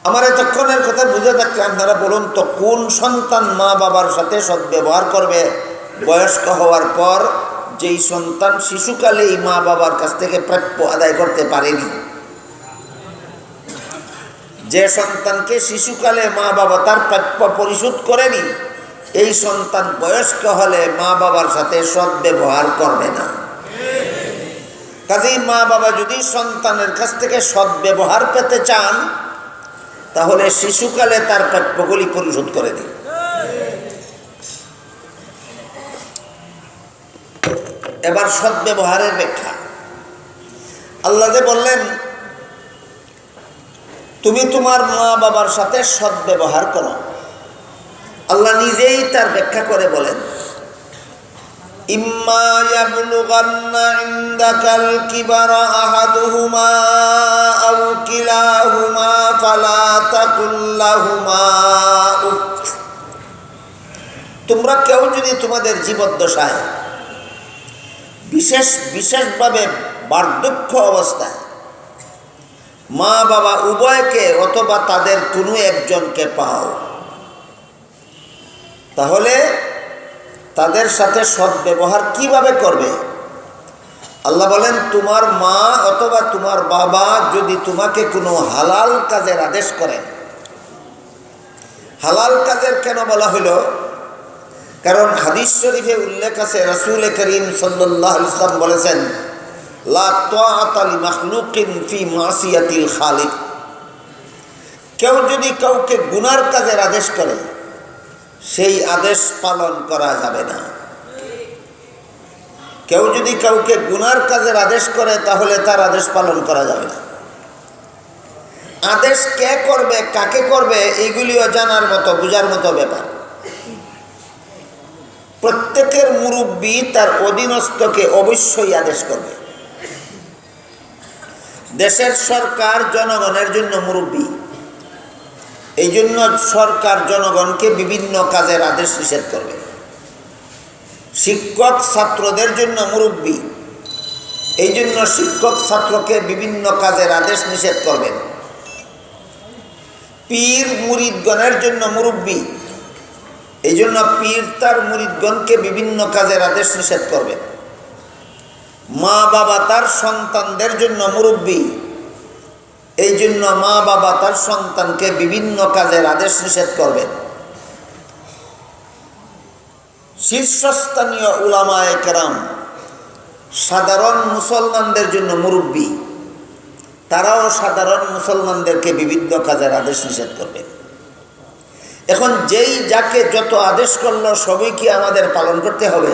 আমার এতক্ষণের কথা বুঝে থাকলে আপনারা বলুন তো, কোন সন্তান মা বাবার সাথে সদ্ব্যবহার করবে? বয়স্ক হওয়ার পর যেই সন্তান শিশুকালেই মা বাবার কাছ থেকে প্রাপ্য আদায় করতে পারেনি, যে সন্তানকে শিশুকালে মা বাবা তার প্রাপ্য পরিশোধ করেনি, এই সন্তান বয়স্ক হলে মা বাবার সাথে সদ্ব্যবহার করবে না। কাজেই মা বাবা যদি সন্তানের কাছ থেকে সদ্ব্যবহার পেতে চান, তাহলে শিশুকালে তার প্রাপ্যগুলি পরিশোধ করে দিন। এবার সদ্ব্যবহারের ব্যাখ্যা। আল্লাহ যে বললেন তুমি তোমার মা বাবার সাথে সদ্ব্যবহার করো, আল্লাহ নিজেই তার ব্যাখ্যা করে বলেন, ইম্মা ইয়াবলুগান্না ইনদাকাল কিবারা আহাদুহুমা আও কিলাহুমা ফালা তাকুল লাহুমা উফ। তোমরা কেউ যদি তোমাদের জীবদ্দশায় বিশেষভাবে বার্ধক্য অবস্থায় মা বাবা উভয়কে অথবা তাদের কোনো একজনকে পাও, তাহলে তাদের সাথে সদ্ব্যবহার কিভাবে করবে? আল্লাহ বলেন, তোমার মা অথবা তোমার বাবা যদি তোমাকে কোনো হালাল কাজের আদেশ করেন। হালাল কাজের কেন বলা হলো? কারণ হাদিস শরীফে উল্লেখ আছে, রাসূল করিম সাল্লাল্লাহু আলাইহি ওয়াসাল্লাম বলেছেন, লা তাআতা লি মাখলুকিন ফি মাসিয়াতিল খালিক। কেউ যদি কাউকে গুনার কাজের আদেশ করে, সেই আদেশ পালন করা যাবে না। কেউ যদি কাউকে গুনার কাজের আদেশ করে, তাহলে তার আদেশ পালন করা যাবে না। আদেশ কে করবে, কাকে করবে, এইগুলিও জানার মতো, বুঝার মতো ব্যাপার। প্রত্যেকের মুরব্বী তার অধীনস্থকে অবশ্যই আদেশ করবে। দেশের সরকার জনগণের জন্য মুরব্বী, এই জন্য সরকার জনগণকে বিভিন্ন কাজের আদেশ নিষেধ করবে। শিক্ষক ছাত্রদের জন্য মুরব্বী, এই জন্য শিক্ষক ছাত্রকে বিভিন্ন কাজের আদেশ নিষেধ করবেন। পীর মুরিদগণের জন্য মুরব্বী, এই জন্য পীর তার মুরিদগণকে বিভিন্ন কাজের আদেশ নিষেধ করবেন। মা বাবা তার সন্তানদের জন্য মুরব্বী, এই জন্য মা বাবা তার সন্তানকে বিভিন্ন কাজের আদেশ নিষেধ করবেন। শীর্ষস্থানীয় উলামায়ে কেরাম সাধারণ মুসলমানদের জন্য মুরব্বী, তারাও সাধারণ মুসলমানদেরকে বিভিন্ন কাজের আদেশ নিষেধ করবে। এখন যেই যাকে যত আদেশ করলো, সবই কি আমাদের পালন করতে হবে?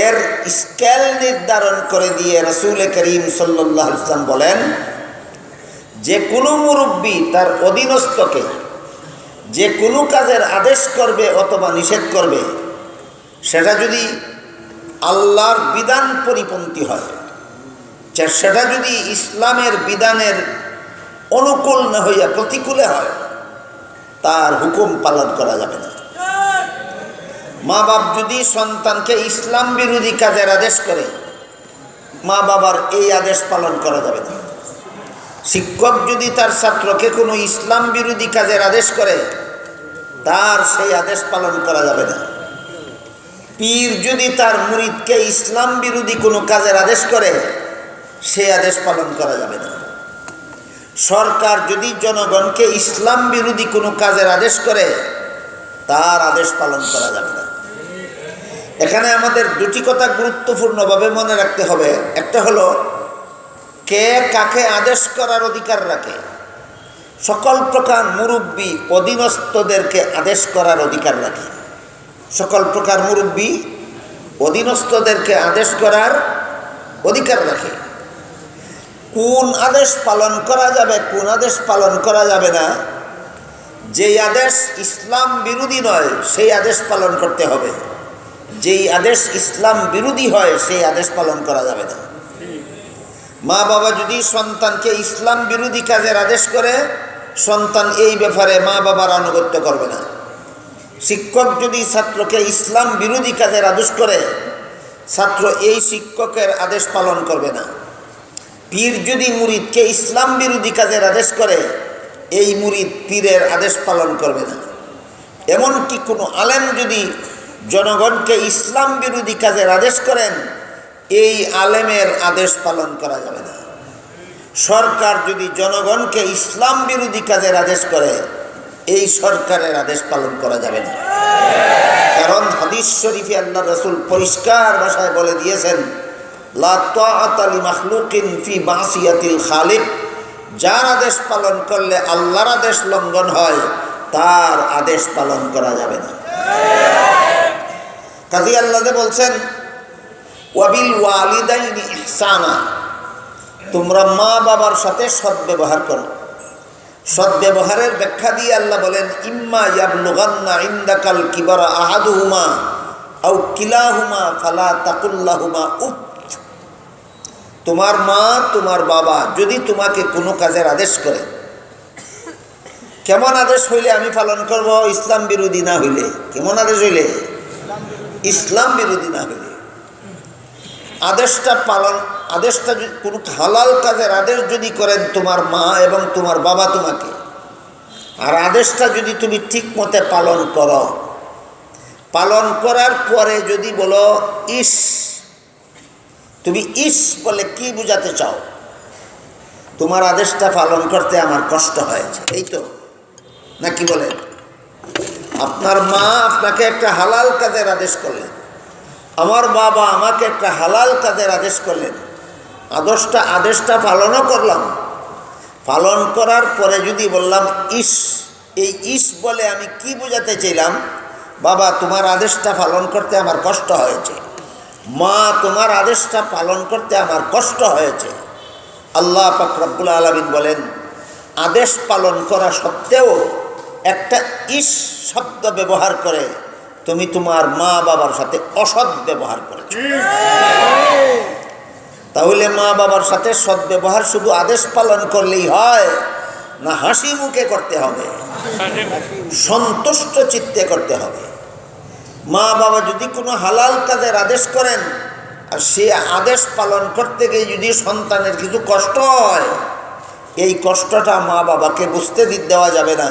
এর স্কেল নির্ধারণ করে দিয়ে রাসূল করিম সাল্লাল্লাহু আলাইহি ওয়াসাল্লাম বলেন, যে কোনো মুরব্বী তার অধীনস্থকে যে কোনো কাজের আদেশ করবে অথবা নিষেধ করবে, সেটা যদি আল্লাহর বিধান পরিপন্থী হয়, সেটা যদি ইসলামের বিধানের অনুকূল না হইয়া প্রতিকূলে হয়, তার হুকুম পালন করা যাবে না। মা বাপ যদি সন্তানকে ইসলাম বিরোধী কাজের আদেশ করে, মা বাবার এই আদেশ পালন করা যাবে না। শিক্ষক যদি তার ছাত্রকে কোনো ইসলাম বিরোধী কাজের আদেশ করে, তার সেই আদেশ পালন করা যাবে না। পীর যদি তার মুরিদকে ইসলাম বিরোধী কোনো কাজের আদেশ করে, সেই আদেশ পালন করা যাবে না। সরকার যদি জনগণকে ইসলাম বিরোধী কোনো কাজের আদেশ করে, তার আদেশ পালন করা যাবে না। এখানে আমাদের দুটি কথা গুরুত্বপূর্ণভাবে মনে রাখতে হবে। একটা হলো, কে কাকে আদেশ করার অধিকার রাখে। সকল প্রকার মুরব্বী অধীনস্থদেরকে আদেশ করার অধিকার রাখে। সকল প্রকার মুরব্বী অধীনস্থদেরকে আদেশ করার অধিকার রাখে। কোন আদেশ পালন করা যাবে, কোন আদেশ পালন করা যাবে না, যেই আদেশ ইসলাম বিরোধী নয় সেই আদেশ পালন করতে হবে। যেই আদেশ ইসলাম বিরোধী হয় সেই আদেশ পালন করা যাবে না। মা বাবা যদি সন্তানকে ইসলাম বিরোধী কাজের আদেশ করে, সন্তান এই ব্যাপারে মা বাবার আনুগত্য করবে না। শিক্ষক যদি ছাত্রকে ইসলাম বিরোধী কাজের আদেশ করে, ছাত্র এই শিক্ষকের আদেশ পালন করবে না। পীর যদি মুরিদকে ইসলাম বিরোধী কাজের আদেশ করে, এই মুরিদ পীরের আদেশ পালন করবে না। এমনকি কোনো আলেম যদি জনগণকে ইসলাম বিরোধী কাজের আদেশ করেন, এই আলেমের আদেশ পালন করা যাবে না। সরকার যদি জনগণকে ইসলাম বিরোধী কাজের আদেশ করে, এই সরকারের আদেশ পালন করা যাবে না। কারণ হাদিস শরীফে আল্লাহ রাসূল পরিষ্কার ভাষায় বলে দিয়েছেন, লা তাআতা লি মাখলুকিন ফি মাসিয়াতিল খালিক। যার আদেশ পালন করলে আল্লাহর আদেশ লঙ্ঘন হয়, তার আদেশ পালন করা যাবে না। কাজী আল্লাহ বলছেন, ওয়াবিল ওয়ালিদাইনি ইহসানা, তোমরা মা বাবার সাথে সদ্ব্যবহার করো। সদ্ব্যবহারের ব্যাখ্যা দিয়ে আল্লাহ বলেন, ইম্মা ইয়াবলুগান্না ইনদাকাল কিবারা আহাদুহুমা আও কিলাহুমা ফালা তাকুল্লাহুমা উফ। তোমার মা তোমার বাবা যদি তোমাকে কোনো কাজের আদেশ করে, কেমন আদেশ হইলে আমি পালন করব? ইসলাম বিরোধী না হইলে। কেমন আদেশ হইলে? ইসলাম বিরোধী না হইলে। আদেশটা কোনো হালাল কাজের আদেশ যদি করেন তোমার মা এবং তোমার বাবা তোমাকে, আর আদেশটা যদি তুমি ঠিক মতে পালন করো, পালন করার পরে যদি বলো ইস, তুমি ইস বলে কি বুঝাতে চাও? তোমার আদেশটা পালন করতে আমার কষ্ট হয়েছে, এই তো নাকি বলেন? আপনার মা আপনাকে একটা হালাল কাজের আদেশ করলেন, আমার বাবা আমাকে একটা হালাল কাজের আদেশ করলেন, আদেশটা পালনও করলাম। পালন করার পরে যদি বললাম ইস, এই ইস বলে আমি কি বোঝাতে চাইলাম? বাবা তোমার আদেশটা পালন করতে আমার কষ্ট হয়েছে, মা তোমার আদেশটা পালন করতে আমার কষ্ট হয়েছে। আল্লাহ পাক রব্বুল আলামিন বলেন, আদেশ পালন করা সত্ত্বেও একটা ইস শব্দ ব্যবহার করে তুমি তোমার মা বাবার সাথে অসৎ ব্যবহার করেছ। তাহলে মা বাবার সাথে সৎ ব্যবহার শুধু আদেশ পালন করলেই হয় না, হাসি মুখে করতে হবে, সন্তুষ্ট চিত্তে করতে হবে। মা বাবা যদি কোনো হালাল কাজের আদেশ করেন, আর সে আদেশ পালন করতে গিয়ে যদি সন্তানের কিছু কষ্ট হয়, এই কষ্টটা মা বাবাকে বুঝতে দেওয়া যাবে না।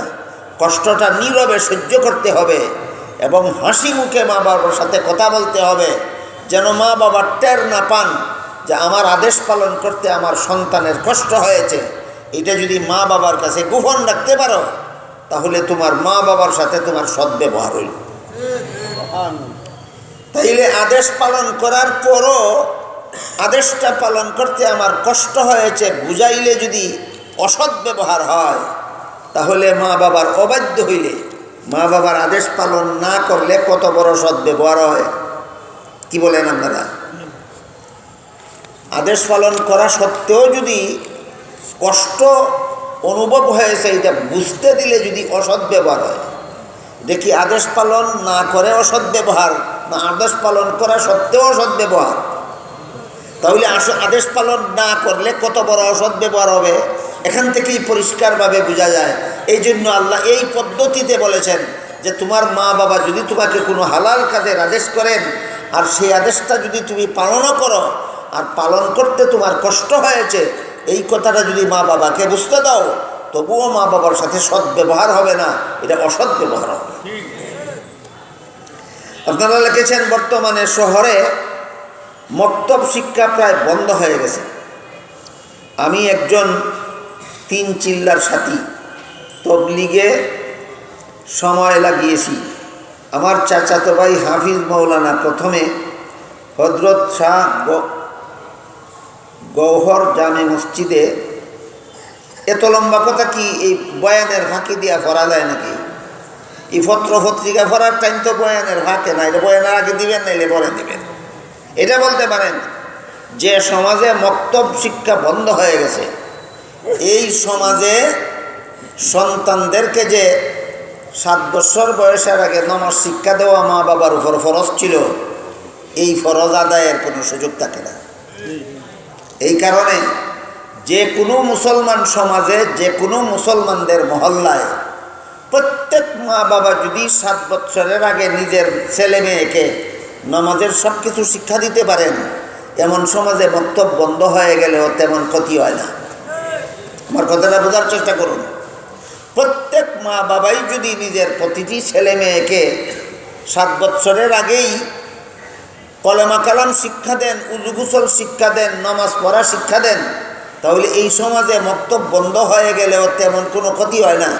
কষ্টটা নীরবে সহ্য করতে হবে এবং হাসি মুখে মা বাবার সাথে কথা বলতে হবে, যেন মা বাবা টের না পান যে আমার আদেশ পালন করতে আমার সন্তানের কষ্ট হয়েছে। এটা যদি মা বাবার কাছে গোপন রাখতে পারো, তাহলে তোমার মা বাবার সাথে তোমার সদ্ব্যবহার হইল। তাইলে আদেশ পালন করার পরও আদেশটা পালন করতে আমার কষ্ট হয়েছে বুঝাইলে যদি অসৎ ব্যবহার হয়, তাহলে মা বাবার অবাধ্য হইলে, মা বাবার আদেশ পালন না করলে কত বড় সদ্ব্যবহার হয়, কি বলেন আপনারা? আদেশ পালন করা সত্ত্বেও যদি কষ্ট অনুভব হয়েছে, এটা বুঝতে দিলে যদি অসৎ ব্যবহার হয়, দেখি আদেশ পালন না করে অসৎ ব্যবহার, না আদেশ পালন করা সত্ত্বেও অসৎ ব্যবহার, তাহলে আদেশ পালন না করলে কত বড় অসৎ ব্যবহার হবে, এখান থেকেই পরিষ্কারভাবে বোঝা যায়। এই জন্য আল্লাহ এই পদ্ধতিতে বলেছেন যে তোমার মা বাবা যদি তোমাকে কোনো হালাল কাজের আদেশ করেন, আর সেই আদেশটা যদি তুমি পালনও করো, আর পালন করতে তোমার কষ্ট হয়েছে, এই কথাটা যদি মা বাবাকে বুঝতে দাও, তবুও মা বাবার সাথে সৎ ব্যবহার হবে না, এটা অসৎ ব্যবহার হবে। আপনারা লিখেছেন বর্তমানে শহরে মক্তব শিক্ষা প্রায় বন্ধ হয়ে গেছে। আমি একজন 3 চিল্লার সাথী, তবলিগে সময় লাগিয়েছি। আমার চাচাতো ভাই হাফিজ মৌলানা প্রথমে হযরত শাহ গৌহর জামে মসজিদে, এত লম্বা কথা কি এই বয়ানের ফাঁকি দিয়া পড়া যায় নাকি? এই পত্র পত্রিকা পড়ার টাইম তো বয়ানের ফাঁকে না, এটা বয়ানের আগে দিবেন, নাইলে পরে দিবেন। এটা বলতে পারেন যে সমাজে মক্তব শিক্ষা বন্ধ হয়ে গেছে, এই সমাজে সন্তানদেরকে যে 7 বছর বয়সের আগে নামাজ শিক্ষা দেওয়া মা বাবার উপর ফরজ ছিল, এই ফরজ আদায়ের কোনো সুযোগ থাকে না। এই কারণে যে কোনো মুসলমান সমাজে, যে কোনো মুসলমানদের মহল্লায় প্রত্যেক মা বাবা যদি 7 বছরের আগে নিজের ছেলে মেয়েকে নামাজের সব কিছু শিক্ষা দিতে পারেন, এমন সমাজে মক্তব বন্ধ হয়ে গেলেও তেমন ক্ষতি হয় না। আমার কথাটা বোঝার চেষ্টা করুন। প্রত্যেক মা বাবাই যদি নিজের প্রতিটি ছেলে মেয়েকে 7 বছরের আগেই কলেমা কালাম শিক্ষা দেন, উযু গোসল শিক্ষা দেন, নামাজ পড়া শিক্ষা দেন, তাহলে এই সমাজে মক্তব বন্ধ হয়ে গেলেও তেমন কোনো ক্ষতি হয় না।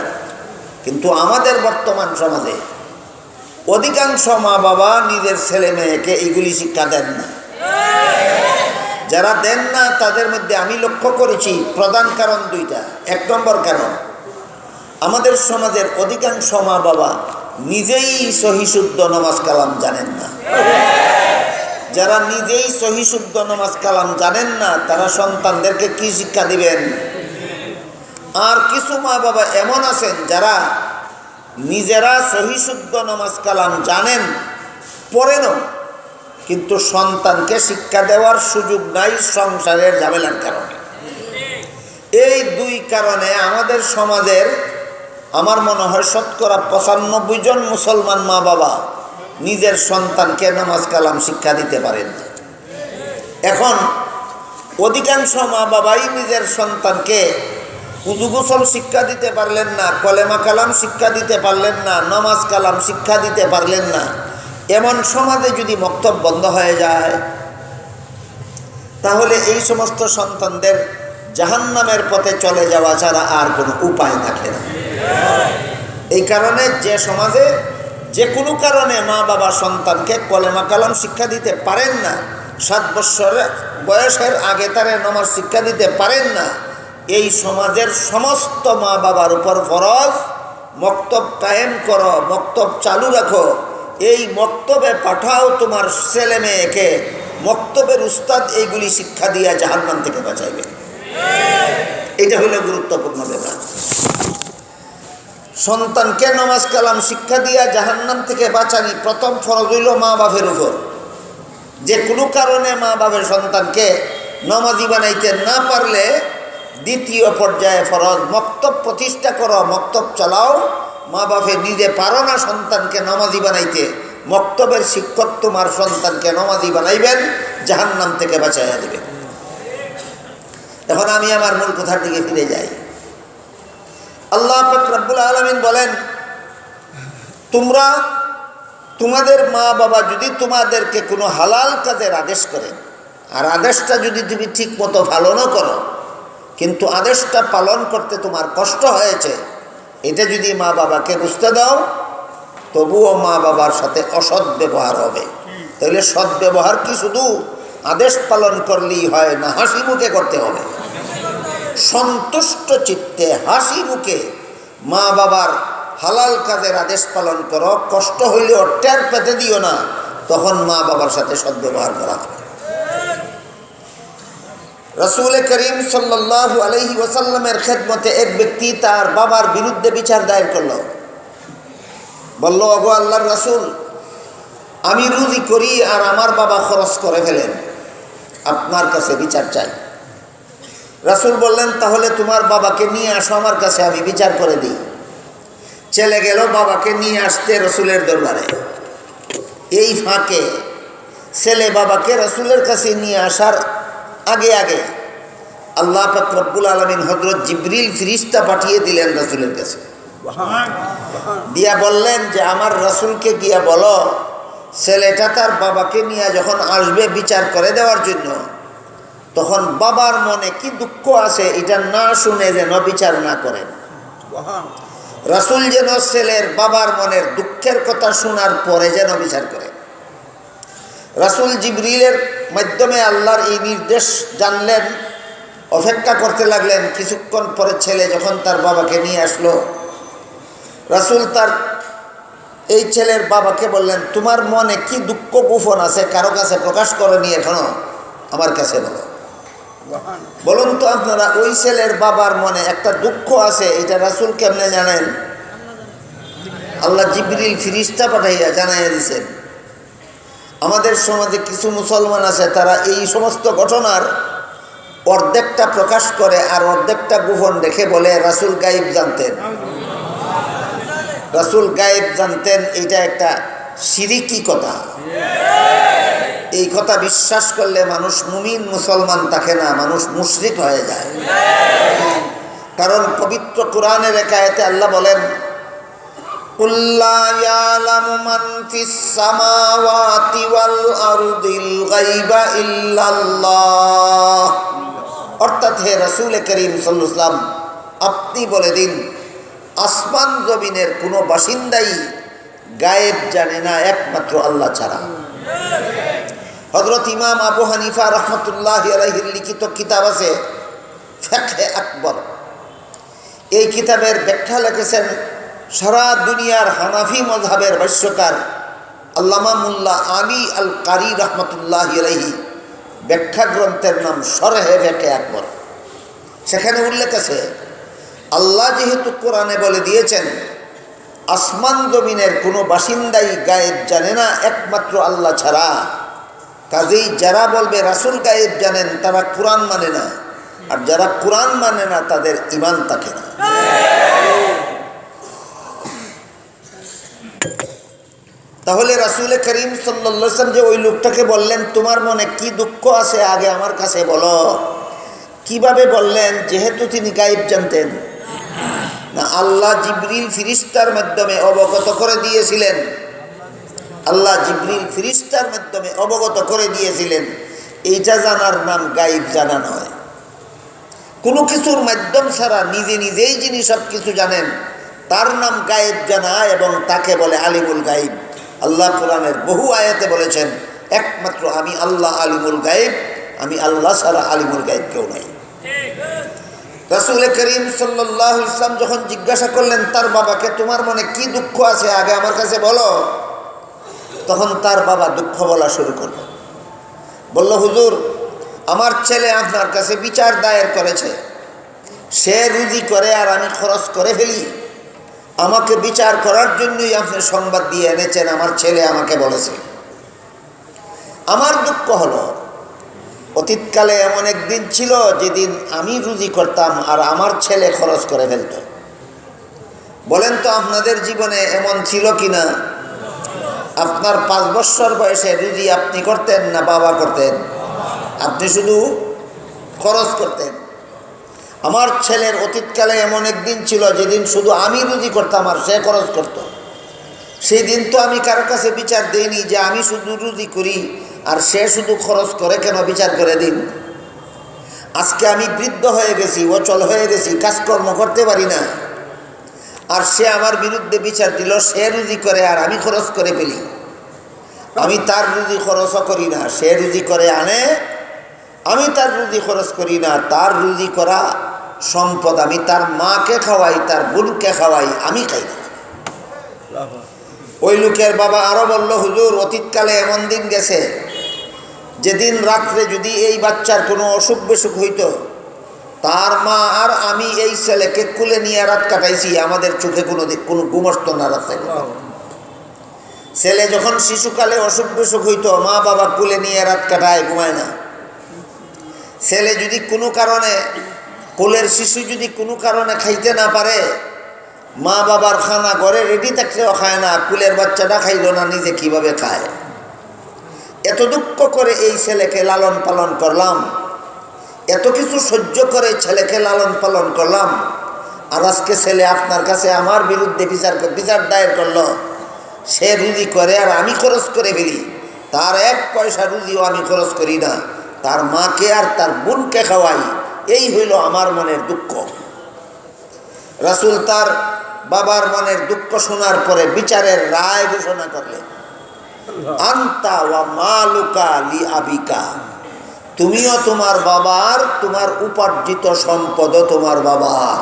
কিন্তু আমাদের বর্তমান সমাজে অধিকাংশ মা বাবা নিজের ছেলে মেয়েকে এইগুলি শিক্ষা দেন না। যারা দেন না তাদের মধ্যে আমি লক্ষ্য করেছি প্রধান কারণ 2টা। 1 নম্বর কারণ, আমাদের সমাজের অধিকাংশ মা বাবা নিজেই সহিশুদ্ধ নামাজ কালাম জানেন না। যারা নিজেই সহিশুদ্ধ নামাজ কালাম জানেন না, তারা সন্তানদেরকে কি শিক্ষা দিবেন? আর কিছু মা বাবা এমন আছেন যারা নিজেরা সহিশুদ্ধ নামাজ কালাম জানেন, পড়েনও, কিন্তু সন্তানকে শিক্ষা দেওয়ার সুযোগ নাই সংসারের ঝামেলার কারণে। এই 2 কারণে আমাদের সমাজের আমার মনে হয় 95% জন মুসলমান মা বাবা নিজের সন্তানকে নামাজ কালাম শিক্ষা দিতে পারেন না। এখন অধিকাংশ মা বাবাই নিজের সন্তানকে উযু গোসল শিক্ষা দিতে পারলেন না, কলেমা কালাম শিক্ষা দিতে পারলেন না, নামাজ কালাম শিক্ষা দিতে পারলেন না। এমন সমাজে যদি মক্তব বন্ধ হয়ে যায়, তাহলে এই সমস্ত সন্তানদের জাহান্নামের পথে চলে যাওয়া ছাড়া আর কোনো উপায় থাকে না। এই কারণে যে সমাজে যে কোনো কারণে মা বাবা সন্তানকে কলেমা কালাম শিক্ষা দিতে পারেন না, 7 বছর বয়সের আগে তারে নামাজ শিক্ষা দিতে পারেন না, এই সমাজের সমস্ত মা বাবার উপর ফরজ মক্তব কায়েম করো, মক্তব চালু রাখো। এই মক্তবে পাঠাও তোমার ছেলে মেয়েকে, মক্তবের উস্তাদ এইগুলি শিক্ষা দিয়া জাহান্নাম থেকে বাঁচাইবে। এটা হলো গুরুত্বপূর্ণ ব্যাপার। সন্তানকে নামাজ কালাম শিক্ষা দিয়া জাহান্নাম থেকে বাঁচানি প্রথম ফরজ হইল মা বাপের উপর। যে কোনো কারণে মা বাপের সন্তানকে নামাজি বানাইতে না পারলে 2য় পর্যায়ে ফরজ মক্তব প্রতিষ্ঠা করো, মক্তব চালাও। মা বাপে নিজে পারো না সন্তানকে নামাজি বানাইতে, মক্তবের শিক্ষক তোমার সন্তানকে নামাজি বানাইবেন, জাহান্নাম থেকে বাঁচাইয়া দিবেন। এখন আমি আমার মূল কথার দিকে ফিরে যাই। আল্লাহ পাক রব্বুল আলামিন বলেন, তোমরা তোমাদের মা বাবা যদি তোমাদেরকে কোনো হালাল কাজের আদেশ করেন, আর আদেশটা যদি তুমি ঠিক মতো পালনও করো, কিন্তু আদেশটা পালন করতে তোমার কষ্ট হয়েছে, এটা যদি মা বাবাকে বুঝতে দাও, তবুও মা বাবার সাথে অসৎ ব্যবহার হবে। তাহলে সৎ ব্যবহার কি শুধু আদেশ পালন করলেই হয় না, হাসি মুখে করতে হবে। সন্তুষ্ট চিত্তে হাসি মুখে মা বাবার হালাল কাজের আদেশ পালন করো। কষ্ট হইলেও টের পেতে দিও না, তখন মা বাবার সাথে সদ্ব্যবহার করা হবে। রাসূল করিম সাল্লাল্লাহু আলাইহি ওয়াসাল্লামের খেদমতে এক ব্যক্তি তার বাবার বিরুদ্ধে বিচার দায়ের করল। বলল, ওগো আল্লাহর রাসূল, আমি রুজি করি আর আমার বাবা খরচ করে ফেলেন, আপনার কাছে বিচার চাই। রাসূল বললেন, তাহলে তোমার বাবাকে নিয়ে আসো আমার কাছে, আমি বিচার করে দিই। চলে গেল বাবাকে নিয়ে আসতে রাসূলের দরবারে। এই ফাঁকে ছেলে বাবাকে রাসূলের কাছে নিয়ে আসার আগে আগে আল্লাহ পাক রব্বুল আলামিন হযরত জিবরিল ফেরেশতা পাঠিয়ে দিলেন রাসূলের কাছে। দিয়া বললেন যে আমার রাসূলকে গিয়া বলো, ছেলেটা তার বাবাকে নিয়ে যখন আসবে বিচার করে দেওয়ার জন্য, তখন বাবার মনে কি দুঃখ আছে এটা না শুনে যেন বিচার না করেন। রাসূল যেন ছেলের বাবার মনের দুঃখের কথা শোনার পরে যেন বিচার করে। রাসূল জিবরিলের মাধ্যমে আল্লাহর এই নির্দেশ জানলেন, অপেক্ষা করতে লাগলেন। কিছুক্ষণ পরে ছেলে যখন তার বাবাকে নিয়ে আসলো, রাসূল তার এই ছেলের বাবাকে বললেন, তোমার মনে কি দুঃখ গোপন আছে, কারো কাছে প্রকাশ করনি এখনো, আমার কাছে বলো। বলুন তো আপনারা, ওই ছেলের বাবার মনে একটা দুঃখ আছে, এটা রাসূল কেমনে জানেন? আল্লাহ জিবরিল ফেরেশতা পাঠাইয়া জানাইয়া দিয়েছেন। আমাদের সমাজে কিছু মুসলমান আছে, তারা এই সমস্ত ঘটনার অর্ধেকটা প্রকাশ করে আর অর্ধেকটা গোপন রেখে বলে রাসূল গায়েব জানতেন, রাসূল গায়েব জানতেন। এটা একটা শিরকি কথা। এই কথা বিশ্বাস করলে মানুষ মুমিন মুসলমান থাকে না, মানুষ মুশরিক হয়ে যায়। কারণ পবিত্র কোরআনের এক আয়াতে আল্লাহ বলেন, কুল লা ইয়ালামু মান ফিস সামাওয়াতি ওয়াল আরদিল গায়বা ইল্লাল্লাহ। অর্থাৎ হে রাসূল করিম সাল্লাল্লাহু আলাইহি ওয়াসাল্লাম, আপনি বলে দিন, আসমান জমিনের কোনো বাসিন্দাই গায়েব জানে না একমাত্র আল্লাহ ছাড়া। হযরত ইমাম আবু হানিফা রাহমাতুল্লাহি আলাইহির লিখিত কিতাব আছে ফিকহে আকবর। এই কিতাবের ব্যাখ্যা লিখেছেন সারা দুনিয়ার হানাফি মযহাবের ভাষ্যকার আল্লামা মুল্লা আলী আল কারি রাহমাতুল্লাহি আলাইহি। ব্যাখ্যা গ্রন্থের নাম শরহে ফিকহে আকবর। সেখানে উল্লেখ আছে, আল্লাহ যেহেতু কোরআনে বলে দিয়েছেন আসমান জমিনের কোনো বাসিন্দাই গায়েব জানে না একমাত্র আল্লাহ ছাড়া, কাজেই যারা বলবে রাসূল গায়েব জানেন তারা কোরআন মানে না, আর যারা কোরআন মানে না তাদের ঈমান থাকে না। তাহলে রাসূল করিম সাল্লাল্লাহু আলাইহি ওয়াসাল্লাম যে ওই লোকটাকে বললেন, তোমার মনে কি দুঃখ আছে আগে আমার কাছে বলো, কিভাবে বললেন? যেহেতু তিনি গায়েব জানতেন না, আল্লাহ জিবরিল ফেরেশতার মাধ্যমে অবগত করে দিয়েছিলেন। আল্লাহ জিবরিল ফেরেশতার মাধ্যমে অবগত করে দিয়েছিলেন। এইটা জানার নাম গায়েব জানা নয়। কোনো কিছুর মাধ্যম ছাড়া নিজে নিজেই যিনি সব কিছু জানেন তার নাম গায়েব জানা, এবং তাকে বলে আলিমুল গায়েব। আল্লাহ কোরআনের বহু আয়াতে বলেছেন, একমাত্র আমি আল্লাহ আলিমুল গায়েব, আমি আল্লাহ ছাড়া আলিমুল গায়েব কেউ নাই। রাসূল করিম সাল্লাল্লাহু আলাইহি ওয়াসাল্লাম যখন জিজ্ঞাসা করলেন তার বাবাকে, তোমার মনে কি দুঃখ আছে আগে আমার কাছে বলো, তখন তার বাবা দুঃখ বলা শুরু করল। বলল, হুজুর, আমার ছেলে আপনার কাছে বিচার দায়ের করেছে, সে রুজি করে আর আমি খরচ করে ফেলি। আমাকে বিচার করার জন্যই আপনি সংবাদ দিয়ে এনেছেন, আমার ছেলে আমাকে বলেছে। আমার দুঃখ হলো, অতীতকালে এমন একদিন ছিল যেদিন আমি রুজি করতাম আর আমার ছেলে খরচ করে ফেলত। বলেন তো আপনাদের জীবনে এমন ছিল কিনা? আপনার 5 বছর বয়সে রুজি আপনি করতেন না বাবা করতেন? আপনি শুধু খরচ করতেন। আমার ছেলের অতীতকালে এমন একদিন ছিল যেদিন শুধু আমি রুজি করতাম আর সে খরচ করত। সেই দিন তো আমি কারো কাছে বিচার দেইনি যে আমি শুধু রুজি করি আর সে শুধু খরচ করে, কেন বিচার করে দিন। আজকে আমি বৃদ্ধ হয়ে গেছি, অচল হয়ে গেছি, কাজকর্ম করতে পারি না, আর সে আমার বিরুদ্ধে বিচার দিল, সে রুজি করে আর আমি খরচ করে ফেলি। আমি তার রুজি খরচও করি না, সে রুজি করে আনে, আমি তার রুজি খরচ করি না। তার রুজি করা সম্পদ আমি তার মাকে খাওয়াই, তার বোনকে খাওয়াই, আমি খাই না। ওই লোকের বাবা আরো বলল, হুজুর, অতীতকালে এমন দিন গেছে যেদিন রাত্রে যদি এই বাচ্চার কোনো অসুখ বিসুখ হইত, তার মা আর আমি এই ছেলেকে কুলে নিয়ে রাত কাটাইছি, আমাদের চোখে কোনো ঘুম আসতো না রাত্রে। ছেলে যখন শিশুকালে অসুখ বিসুখ হইতো, মা বাবা কুলে নিয়ে রাত কাটায়, ঘুমায় না। ছেলে যদি কোনো কারণে, কোলের শিশু যদি কোনো কারণে খাইতে না পারে, মা বাবার খানা ঘরে রেডি থাকলেও খায় না, কুলের বাচ্চাটা খাইল না, নিজে কিভাবে খায়? এত দুঃখ করে এই ছেলেকে লালন পালন করলাম, এত কিছু সহ্য করে ছেলেকে লালন পালন করলাম, আর আজকে ছেলে আপনার কাছে আমার বিরুদ্ধে বিচার দায়ের করলো। সে রুজি করে আর আমি খরচ করে ফেলি, তার এক পয়সা রুজিও আমি খরচ করি না, তার মাকে আর তার বোনকে খাওয়াই। এই হইল আমার মনের দুঃখ। রাসূল তার বাবার মনের দুঃখ শোনার পরে বিচারের রায় ঘোষণা করলেন, আন্তা ওয়া মালুকা লি আবিকা, তুমিও তোমার বাবার, তোমার উপার্জিত সম্পদ তোমার বাবার।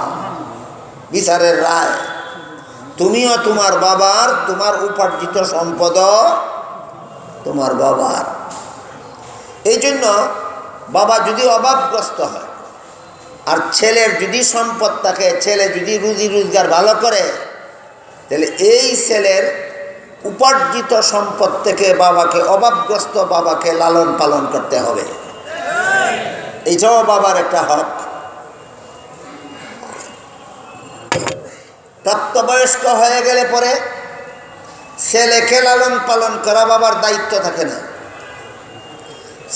বিচারের রায়, তুমিও তোমার বাবার, তোমার উপার্জিত সম্পদ তোমার বাবার। এই জন্য বাবা যদি অভাবগ্রস্ত হয় আর ছেলের যদি সম্পদ থাকে, ছেলে যদি রুজি রোজগার ভালো করে, তাহলে এই ছেলের উপার্জিত সম্পদ থেকে বাবাকে, অভাবগ্রস্ত বাবাকে লালন পালন করতে হবে। এইটাও বাবার একটা হক। প্রাপ্তবয়স্ক হয়ে গেলে পরে ছেলেকে লালন পালন করা বাবার দায়িত্ব থাকে না।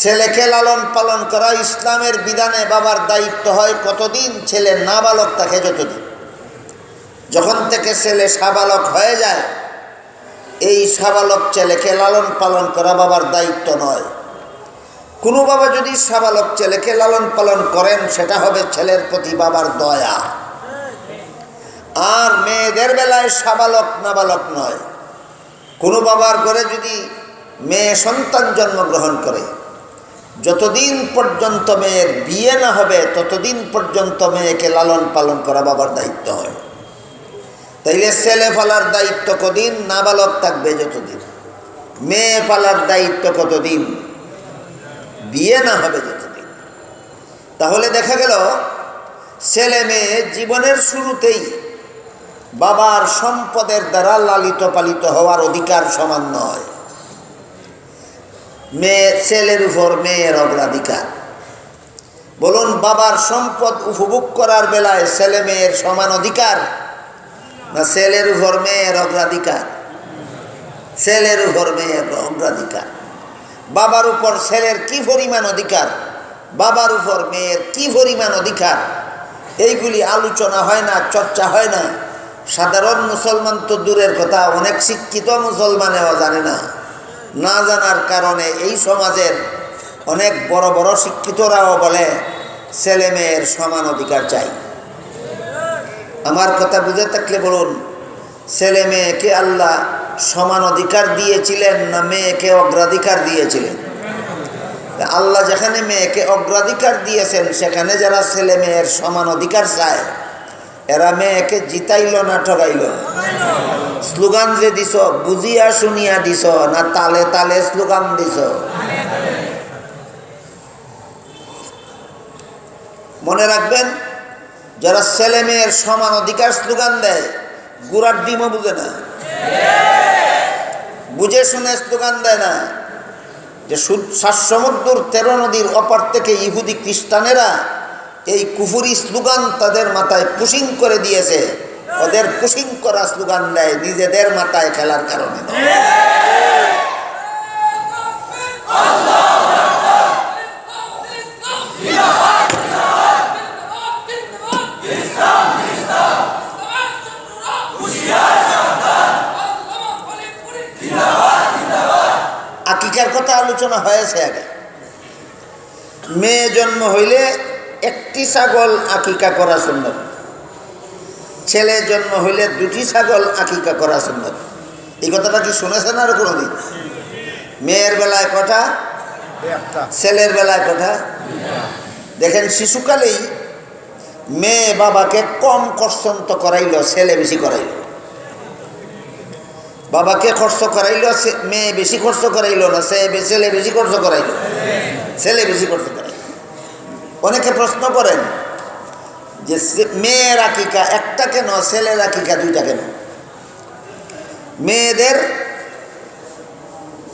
ছেলেকে লালন পালন করা ইসলামের বিধানে বাবার দায়িত্ব হয় কতদিন? ছেলে নাবালক থাকে যতদিন। যখন থেকে ছেলে সাবালক হয়ে যায়, এই সাবালক ছেলেকে লালন পালন করা বাবার দায়িত্ব নয়। কোনো বাবা যদি সাবালক ছেলেকে লালন পালন করেন, সেটা হবে ছেলের প্রতি বাবার দয়া। আর মেয়েদের বেলায় সাবালক নাবালক নয়। কোনো বাবার ঘরে যদি মেয়ে সন্তান জন্মগ্রহণ করে, যতদিন পর্যন্ত মেয়ের বিয়ে না হবে ততদিন পর্যন্ত মেয়েকে লালন পালন করা বাবার দায়িত্ব হয়। তাইলে ছেলে পালার দায়িত্ব কদিন? নাবালক থাকবে যতদিন। মেয়ে পালার দায়িত্ব কতদিন? বিয়ে না হবে যতদিন। তাহলে দেখা গেল ছেলে মেয়ে জীবনের শুরুতেই বাবার সম্পদের দ্বারা লালিত পালিত হওয়ার অধিকার সমান নয়। মেয়ে, ছেলের উপর মেয়ের অগ্রাধিকার। বলুন, বাবার সম্পদ উপভোগ করার বেলায় ছেলে মেয়ের সমান অধিকার, না ছেলের উপর মেয়ের অগ্রাধিকার? ছেলের উপর মেয়ের অগ্রাধিকার। বাবার উপর ছেলের কি পরিমাণ অধিকার, বাবার উপর মেয়ের কি পরিমাণ অধিকার, এইগুলি আলোচনা হয় না, চর্চা হয় না। সাধারণ মুসলমান তো দূরের কথা, অনেক শিক্ষিত মুসলমানেও জানে না। না জানার কারণে এই সমাজের অনেক বড় বড় শিক্ষিতরাও বলে ছেলে মেয়ের সমান অধিকার চাই। আমার কথা বুঝে থাকলে বলুন, ছেলে মেয়েকে আল্লাহ সমান অধিকার দিয়েছিলেন না মেয়েকে অগ্রাধিকার দিয়েছিলেন? আল্লাহ যেখানে মেয়েকে অগ্রাধিকার দিয়েছেন, সেখানে যারা ছেলে মেয়ের সমান অধিকার চায়, এরা মেয়েকে জিতাইল না ঠগাইল? স্লোগান যে দিছ, বুঝিয়া শুনিয়া দিছ না তালে তালে স্লোগান দিছ? মনে রাখবেন, যারা ছেলে মেয়ের সমান অধিকার স্লোগান দেয়, গুড়ার ডিমও বুঝে না, বুঝে শুনে স্লোগান দেয় না। যে 7 সমুদ্র 13 নদীর অপার থেকে ইহুদি খ্রিস্টানেরা এই কুফুরি স্লোগান তাদের মাথায় পুশিং করে দিয়েছে। ওদের পুশিং করা স্লোগান দেয়, নিজেদের মাথায় খেলার কারণে। আকিকার কথা আলোচনা হয়েছে আগে। মেয়ে জন্ম হইলে একটি ছাগল আকিকা করা সুন্নত, ছেলে জন্ম হইলে 2টি ছাগল আকিকা করা সুন্নত। এই কথাটা কি শুনেছেন আর কোনোদিন? মেয়ের বেলায় কটা, ছেলের বেলায় কটা? দেখেন, শিশুকালেই মেয়ে বাবাকে কম কর্ষন্ত করাইল, ছেলে বেশি করাইল। বাবাকে খরচ করাইল, মেয়ে বেশি খরচ করাইল না ছেলে বেশি খরচ করাইল? ছেলে বেশি খরচ করাইল। অনেকে প্রশ্ন করেন যে মেয়ের আকিকা একটা কেন, ছেলের আকিকা দুইটা কেন? মেয়েদের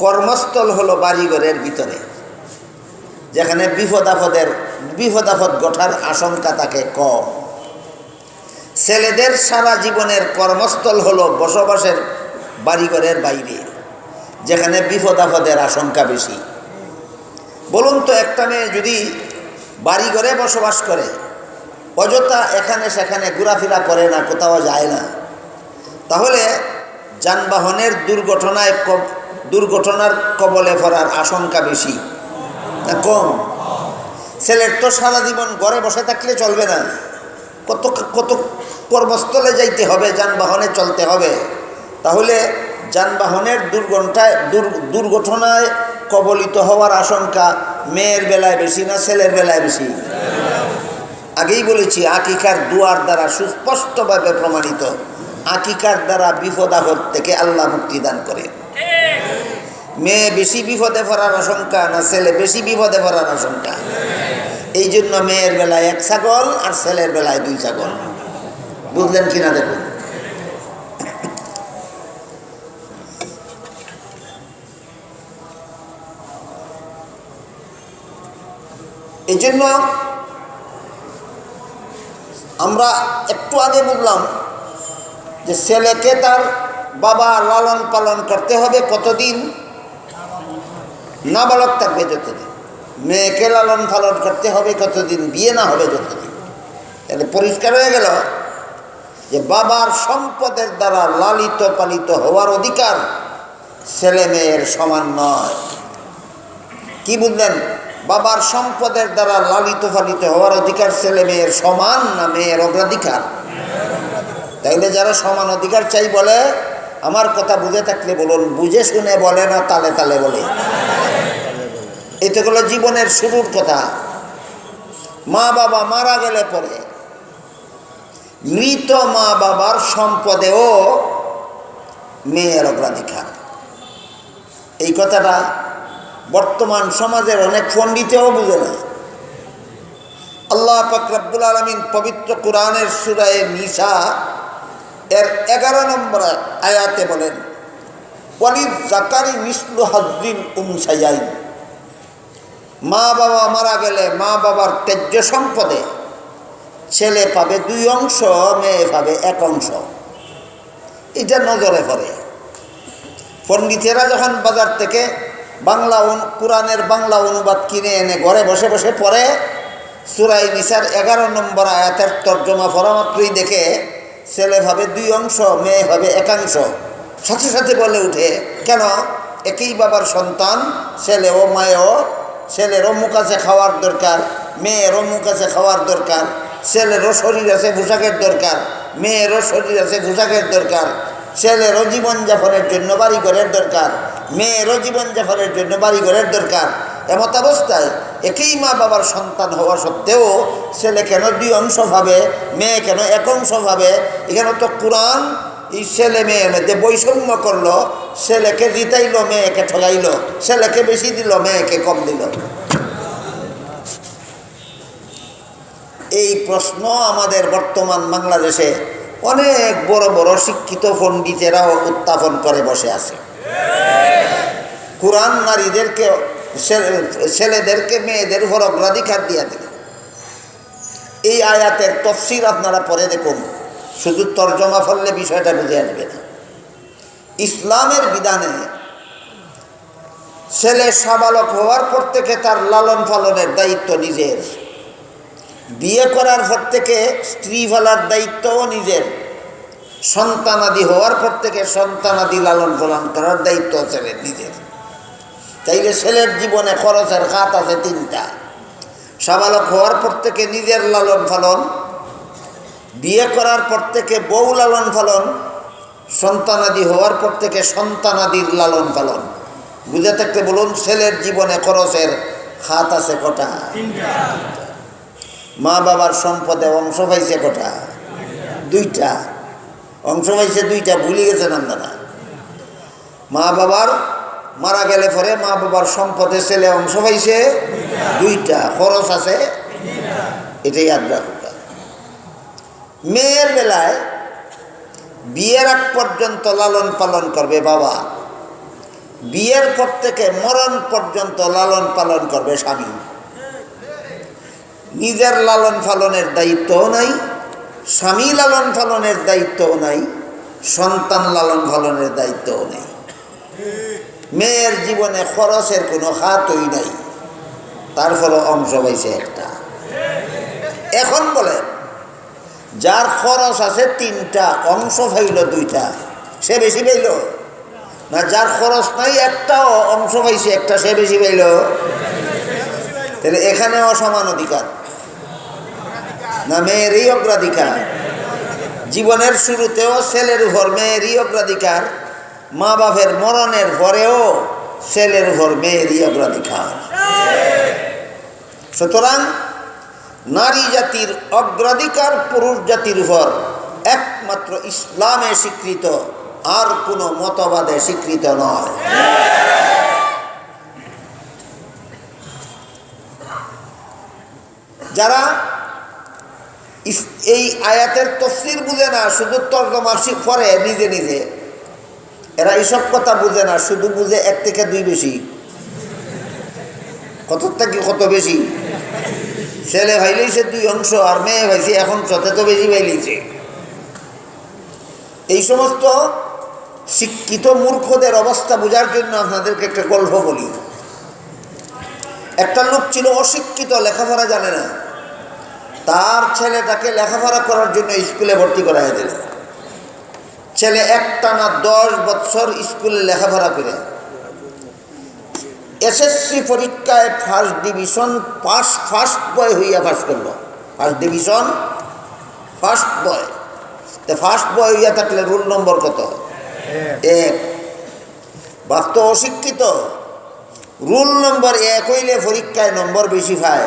কর্মস্থল হলো বাড়িঘরের ভিতরে, যেখানে বিপদ আপদ ঘটার আশঙ্কা থাকে কম। ছেলেদের সারা জীবনের কর্মস্থল হলো বসবাসের বাড়িঘরের বাইরে, যেখানে বিপদ আপদের আশঙ্কা বেশি। বলুন তো, একটা মেয়ে যদি বাড়িঘরে বসবাস করে, অযথা এখানে সেখানে ঘোরাফেরা করে না, কোথাও যায় না, তাহলে যানবাহনের দুর্ঘটনার কবলে পড়ার আশঙ্কা বেশি না কম? ছেলের তো সারা জীবন ঘরে বসে থাকলে চলবে না, কত কত কর্মস্থলে যাইতে হবে, যানবাহনে চলতে হবে। তাহলে যানবাহনের দুর্ঘটনায় কবলিত হওয়ার আশঙ্কা মেয়ের বেলায় বেশি না ছেলের বেলায় বেশি? আগেই বলেছি, আকিকার দুয়ার দ্বারা সুস্পষ্টভাবে প্রমাণিত, আকিকার দ্বারা বিপদ আপদ থেকে আল্লাহ মুক্তি দান করে। মেয়ে বেশি বিপদে পড়ার আশঙ্কা না ছেলে বেশি বিপদে পড়ার আশঙ্কা? এই জন্য মেয়ের বেলায় 1 ছাগল আর ছেলের বেলায় 2 ছাগল। বুঝলেন কিনা দেখুন। এই জন্য আমরা একটু আগে বুঝলাম যে ছেলেকে তার বাবা লালন পালন করতে হবে কতদিন? নাবালক থাকবে যতদিন। মেয়েকে লালন পালন করতে হবে কতদিন? বিয়ে না হবে যতদিন। তাহলে পরিষ্কার হয়ে গেল যে বাবার সম্পদের দ্বারা লালিত পালিত হওয়ার অধিকার ছেলে মেয়ের সমান নয়। কি বুঝলেন? বাবার সম্পদের দ্বারা লালিত পালিত হওয়ার অধিকার ছেলে মেয়ের সমান না মেয়ের অগ্রাধিকার? তাইলে যারা সমান অধিকার চাই বলে, আমার কথা বুঝে থাকলে বলুন, বুঝে শুনে বলে না তালে তালে বলে? এটা হলো জীবনের শুরুর কথা। মা বাবা মারা গেলে পরে মৃত মা বাবার সম্পদেও মেয়ের অগ্রাধিকার। এই কথাটা বর্তমান সমাজের অনেক পণ্ডিতেও বুঝে না। আল্লাহ পাক রব্বুল আলামিন পবিত্র কোরআনের সূরা নিসা এর 11 নম্বর আয়াতে বলেন, ওয়ালিজ যাকারি মিসলু হাজ্জিল উনসায়াইন। মা বাবা মারা গেলে মা বাবার ত্যায্য সম্পদে ছেলে পাবে 2 অংশ, মেয়ে পাবে 1 অংশ। এটা নজরে পড়ে। পণ্ডিতেরা যখন বাজার থেকে কোরআনের বাংলা অনুবাদ কিনে এনে ঘরে বসে বসে পড়ে, সূরা নিসার 11 নম্বর আয়াতের তর্জমা পড়া মাত্রই দেখে ছেলে ভাবে 2 অংশ, মেয়ে ভাবে 1 অংশ। সাথে সাথে বলে উঠে, কেন? একই বাবার সন্তান, ছেলেও মায়েও। ছেলেরও মুখ আছে খাওয়ার দরকার, মেয়েরও মুখ আছে খাওয়ার দরকার। ছেলেরও শরীর আছে পোশাকের দরকার, মেয়েরও শরীর আছে পোশাকের দরকার। ছেলেরও জীবনযাপনের জন্য বাড়িঘরের দরকার, মেয়েরও জীবনযাপনের জন্য বাড়িঘরের দরকার। এমত অবস্থায় একই মা বাবার সন্তান হওয়া সত্ত্বেও ছেলে কেন 2 অংশ পাবে, মেয়ে কেন 1 অংশ পাবে? এখানে তো কোরআন এই ছেলে মেয়ের মধ্যে বৈষম্য করলো। ছেলেকে জিতাইলো, মেয়েকে ঠগাইলো। ছেলেকে বেশি দিল, মেয়েকে কম দিল। এই প্রশ্ন আমাদের বর্তমান বাংলাদেশে অনেক বড় বড় শিক্ষিত পণ্ডিতেরাও উত্থাপন করে বসে আছে। কোরআন নারীদেরকে, ছেলেদেরকে মেয়েদের উপর অগ্রাধিকার দিয়ে দিল। এই আয়াতের তফসির আপনারা পরে দেখুন, শুধু তর্জমা ফললে বিষয়টা বুঝে আসবে না। ইসলামের বিধানে ছেলে সাবালক হওয়ার পর থেকে তার লালন পালনের দায়িত্ব নিজের, বিয়ে করার পর থেকে স্ত্রী ফেলার দায়িত্বও নিজের, সন্তানাদি হওয়ার পর থেকে সন্তানাদি লালন পালন করার দায়িত্ব ছেলের নিজের। তাইলে ছেলের জীবনে খরচের খাত আছে 3টা। সাবালক হওয়ার পর থেকে নিজের লালন পালন, বিয়ে করার পর থেকে বউ লালন পালন, সন্তানাদি হওয়ার পর থেকে সন্তানাদির লালন পালন। বুঝে থাকতে বলুন, ছেলের জীবনে খরচের খাত আছে কটা? 3টা। মা বাবার সম্পদে অংশ পাইছে কটা? 2টা। অংশ পাইছে 2টা, ভুলে গেছেন আপনারা। মা বাবার মারা গেলে পরে মা বাবার সম্পদে ছেলে অংশ পাইছে দুইটা, খরচ আছে, এটাই ইয়াদ রাখা। মেয়ের বেলায় বিয়ের আগ পর্যন্ত লালন পালন করবে বাবা, বিয়ের পর থেকে মরণ পর্যন্ত লালন পালন করবে স্বামী। নিজের লালন পালনের দায়িত্বও নাই, স্বামী লালন পালনের দায়িত্বও নাই, সন্তান লালন পালনের দায়িত্বও নেই। মেয়ের জীবনে খরচের কোনো খাতই নাই, তার ফলে অংশ পাইছে একটা। এখন বলে যার খরচ আছে তিনটা, অংশ পাইল দুইটা, সে বেশি পাইল না? যার খরচ নাই একটাও অংশ পাইছে একটা, সে বেশি পাইল? তাহলে এখানে অসমান অধিকার না মেয়েরই অগ্রাধিকার? জীবনের শুরুতেও ছেলের উপর মেয়েরই অগ্রাধিকার, মা বাপের মরণের পরেও ছেলের উপর মেয়েরই অগ্রাধিকার। সুতরাং নারী জাতির অগ্রাধিকার পুরুষ জাতির উপর একমাত্র ইসলামে স্বীকৃত, আর কোনো মতবাদে স্বীকৃত নয়। যারা এই আয়াতের তাফসীর বুঝে না, শুধু তর্জমা পড়ে নিজে নিজে, এরা এইসব কথা বুঝে না, শুধু বুঝে এক থেকে দুই বেশি, কত থেকে কত বেশি। ছেলে ভাইলেইছে দুই অংশ আর মেয়ে ভাইছে এক অংশ, তত বেশি ভাইলেইছে। এই সমস্ত শিক্ষিত মূর্খদের অবস্থা বোঝার জন্য আপনাদেরকে একটা গল্প বলি। একটা লোক ছিল অশিক্ষিত, লেখাপড়া জানে না, তার ছেলেটাকে লেখাপড়া করার জন্য স্কুলে ভর্তি করাই দিল। ছেলে একটানা 10 বছর স্কুলে লেখাপড়া করে এসএসসি পরীক্ষায় ফার্স্ট ডিভিশন ফার্স্ট বয় হইয়া পাস করলো। First division first boy. তো ফার্স্ট বয় হইয়া থাকলে রোল নম্বর কত? 1। বাস্তব অশিক্ষিত, রোল নম্বর 1 হইলে পরীক্ষায় নম্বর বেশি পায়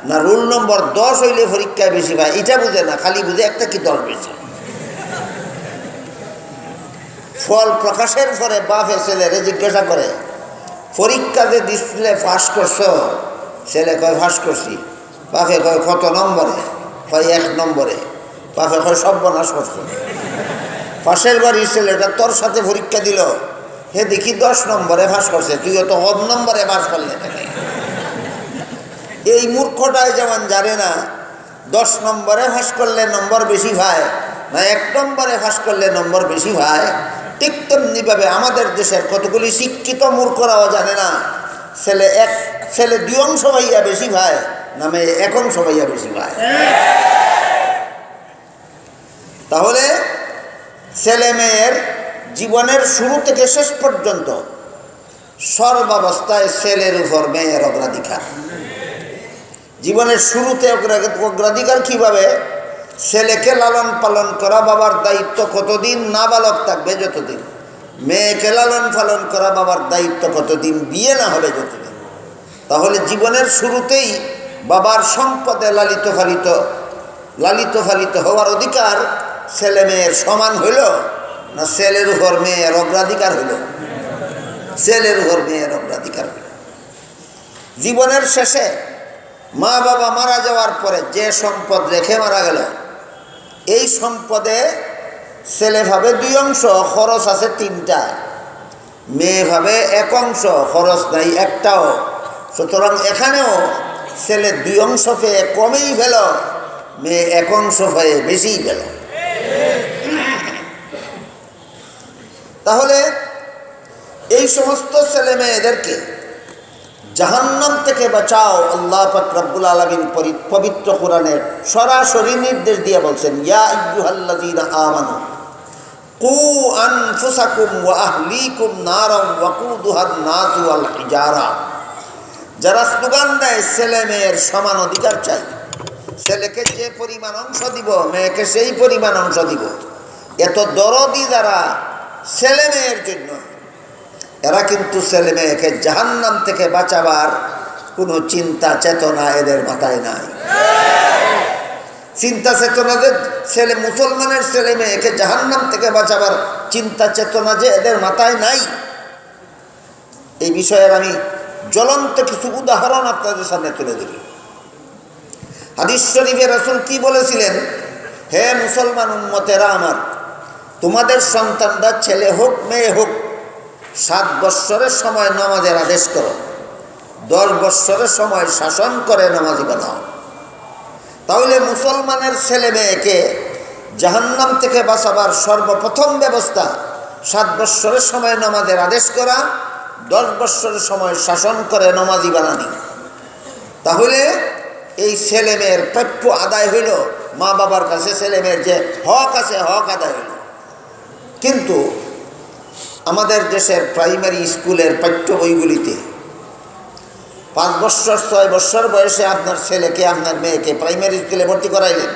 না রোল নম্বর 10 হইলে পরীক্ষায় বেশি পায়, এটা বুঝে না, খালি বুঝে একটা কি 10 বেশি। ফল প্রকাশের পরে বাপে ছেলেরে জিজ্ঞাসা করে, পরীক্ষা যে দিছিলে পাস করছো? ছেলে কয় পাস করছি। বাপে কয় কত নম্বরে? কয় 1 নম্বরে। বাপে কয় সর্বনাশ করছো, পাশের বাড়ির ছেলেটা তোর সাথে পরীক্ষা দিল, হে দেখি 10 নম্বরে পাস করছে, তুইও তো কম নম্বরে পাস করলে। এই মূর্খটাই যেমন জানে না 10 নম্বরে পাস করলে নম্বর বেশি পায় না 1 নম্বরে পাস করলে নম্বর বেশি পায়, ঠিক তেমনিভাবে আমাদের দেশের কতগুলি শিক্ষিত মূর্খরাও জানে না ছেলে 2 অংশ ভাইয়া বেশি পায় না মেয়ে 1 অংশ ভাইয়া বেশি পায়। তাহলে ছেলে মেয়ের জীবনের শুরু থেকে শেষ পর্যন্ত সর্বাবস্থায় ছেলের উপর মেয়ের অগ্রাধিকার। জীবনের শুরুতে অগ্রাধিকার কিভাবে? ছেলেকে লালন পালন করা বাবার দায়িত্ব কতদিন নাবালক থাকবে যতদিন, মেয়েকে লালন পালন করা বাবার দায়িত্ব কতদিন বিয়ে না হবে যতদিন। তাহলে জীবনের শুরুতেই বাবার সম্পদে লালিত পালিত হওয়ার অধিকার ছেলে মেয়ের সমান হইল না ছেলের উপর মেয়ের অগ্রাধিকার হইল? ছেলের উপর মেয়ের অগ্রাধিকার হইল। জীবনের শেষে মা বাবা মারা যাওয়ার পরে যে সম্পদ রেখে মারা গেল, এই সম্পদে ছেলে ভাবে 2 অংশ, খরচ আছে 3টা, মেয়ে ভাবে 1 অংশ, খরচ নাই একটাও। সুতরাং এখানেও ছেলে 2 অংশ পেয়ে কমেই ফেল, মেয়ে 1 অংশ পেয়ে বেশিই ফেল। তাহলে এই সমস্ত ছেলে মেয়েদেরকে জাহান্নাম থেকে বাঁচাও। আল্লাহ পাক রব্বুল আলামিন পবিত্র কোরআনের সরাসরি নির্দেশ দিয়ে বলছেন, ইয়া আইয়ুহাল্লাযীনা আমানু কু আনফুসাকুম ওয়া আহলিকুম নারাম ওয়াকুদুহান নাসু ওয়াল হিজারা। যারা স্লোগান দেয় ছেলে মেয়ের সমান অধিকার চাই, ছেলেকে যে পরিমাণ অংশ দিব মেয়েকে সেই পরিমাণ অংশ দিব, এত দরদি যারা ছেলে মেয়ের জন্য, এরা কিন্তু ছেলে মেয়েকে জাহান্নাম থেকে বাঁচাবার কোনো চিন্তা চেতনা এদের মাথায় নাই। চিন্তা চেতনা যে মুসলমানের ছেলে মেয়েকে জাহান্নাম থেকে বাঁচাবার চিন্তা চেতনা যে এদের মাথায় নাই, এই বিষয়ের আমি জ্বলন্ত কিছু উদাহরণ আপনাদের সামনে তুলে ধরি। হাদিস শরীফে রাসূল কি বলেছিলেন? হে মুসলমান উম্মতেরা আমার, তোমাদের সন্তানরা ছেলে হোক মেয়ে হোক 7 বৎসরের সময় নামাজের আদেশ করো, 10 বৎসরের সময় শাসন করে নামাজি বানাও। তাহলে মুসলমানের ছেলে মেয়েকে জাহান্নাম থেকে বাঁচাবার সর্বপ্রথম ব্যবস্থা 7 বৎসরের সময় নামাজের আদেশ করা, 10 বৎসরের সময় শাসন করে নামাজি বানানি। তাহলে এই ছেলে মেয়ের প্রাপ্য আদায় হইল, মা বাবার কাছে ছেলে মেয়ের যে হক আছে হক আদায় হইল। কিন্তু আমাদের দেশের প্রাইমারি স্কুলের পাঠ্য বইগুলিতে 5 বৎসর 6 বৎসর বয়সে আপনার ছেলেকে আপনার মেয়েকে প্রাইমারি স্কুলে ভর্তি করাইলেন।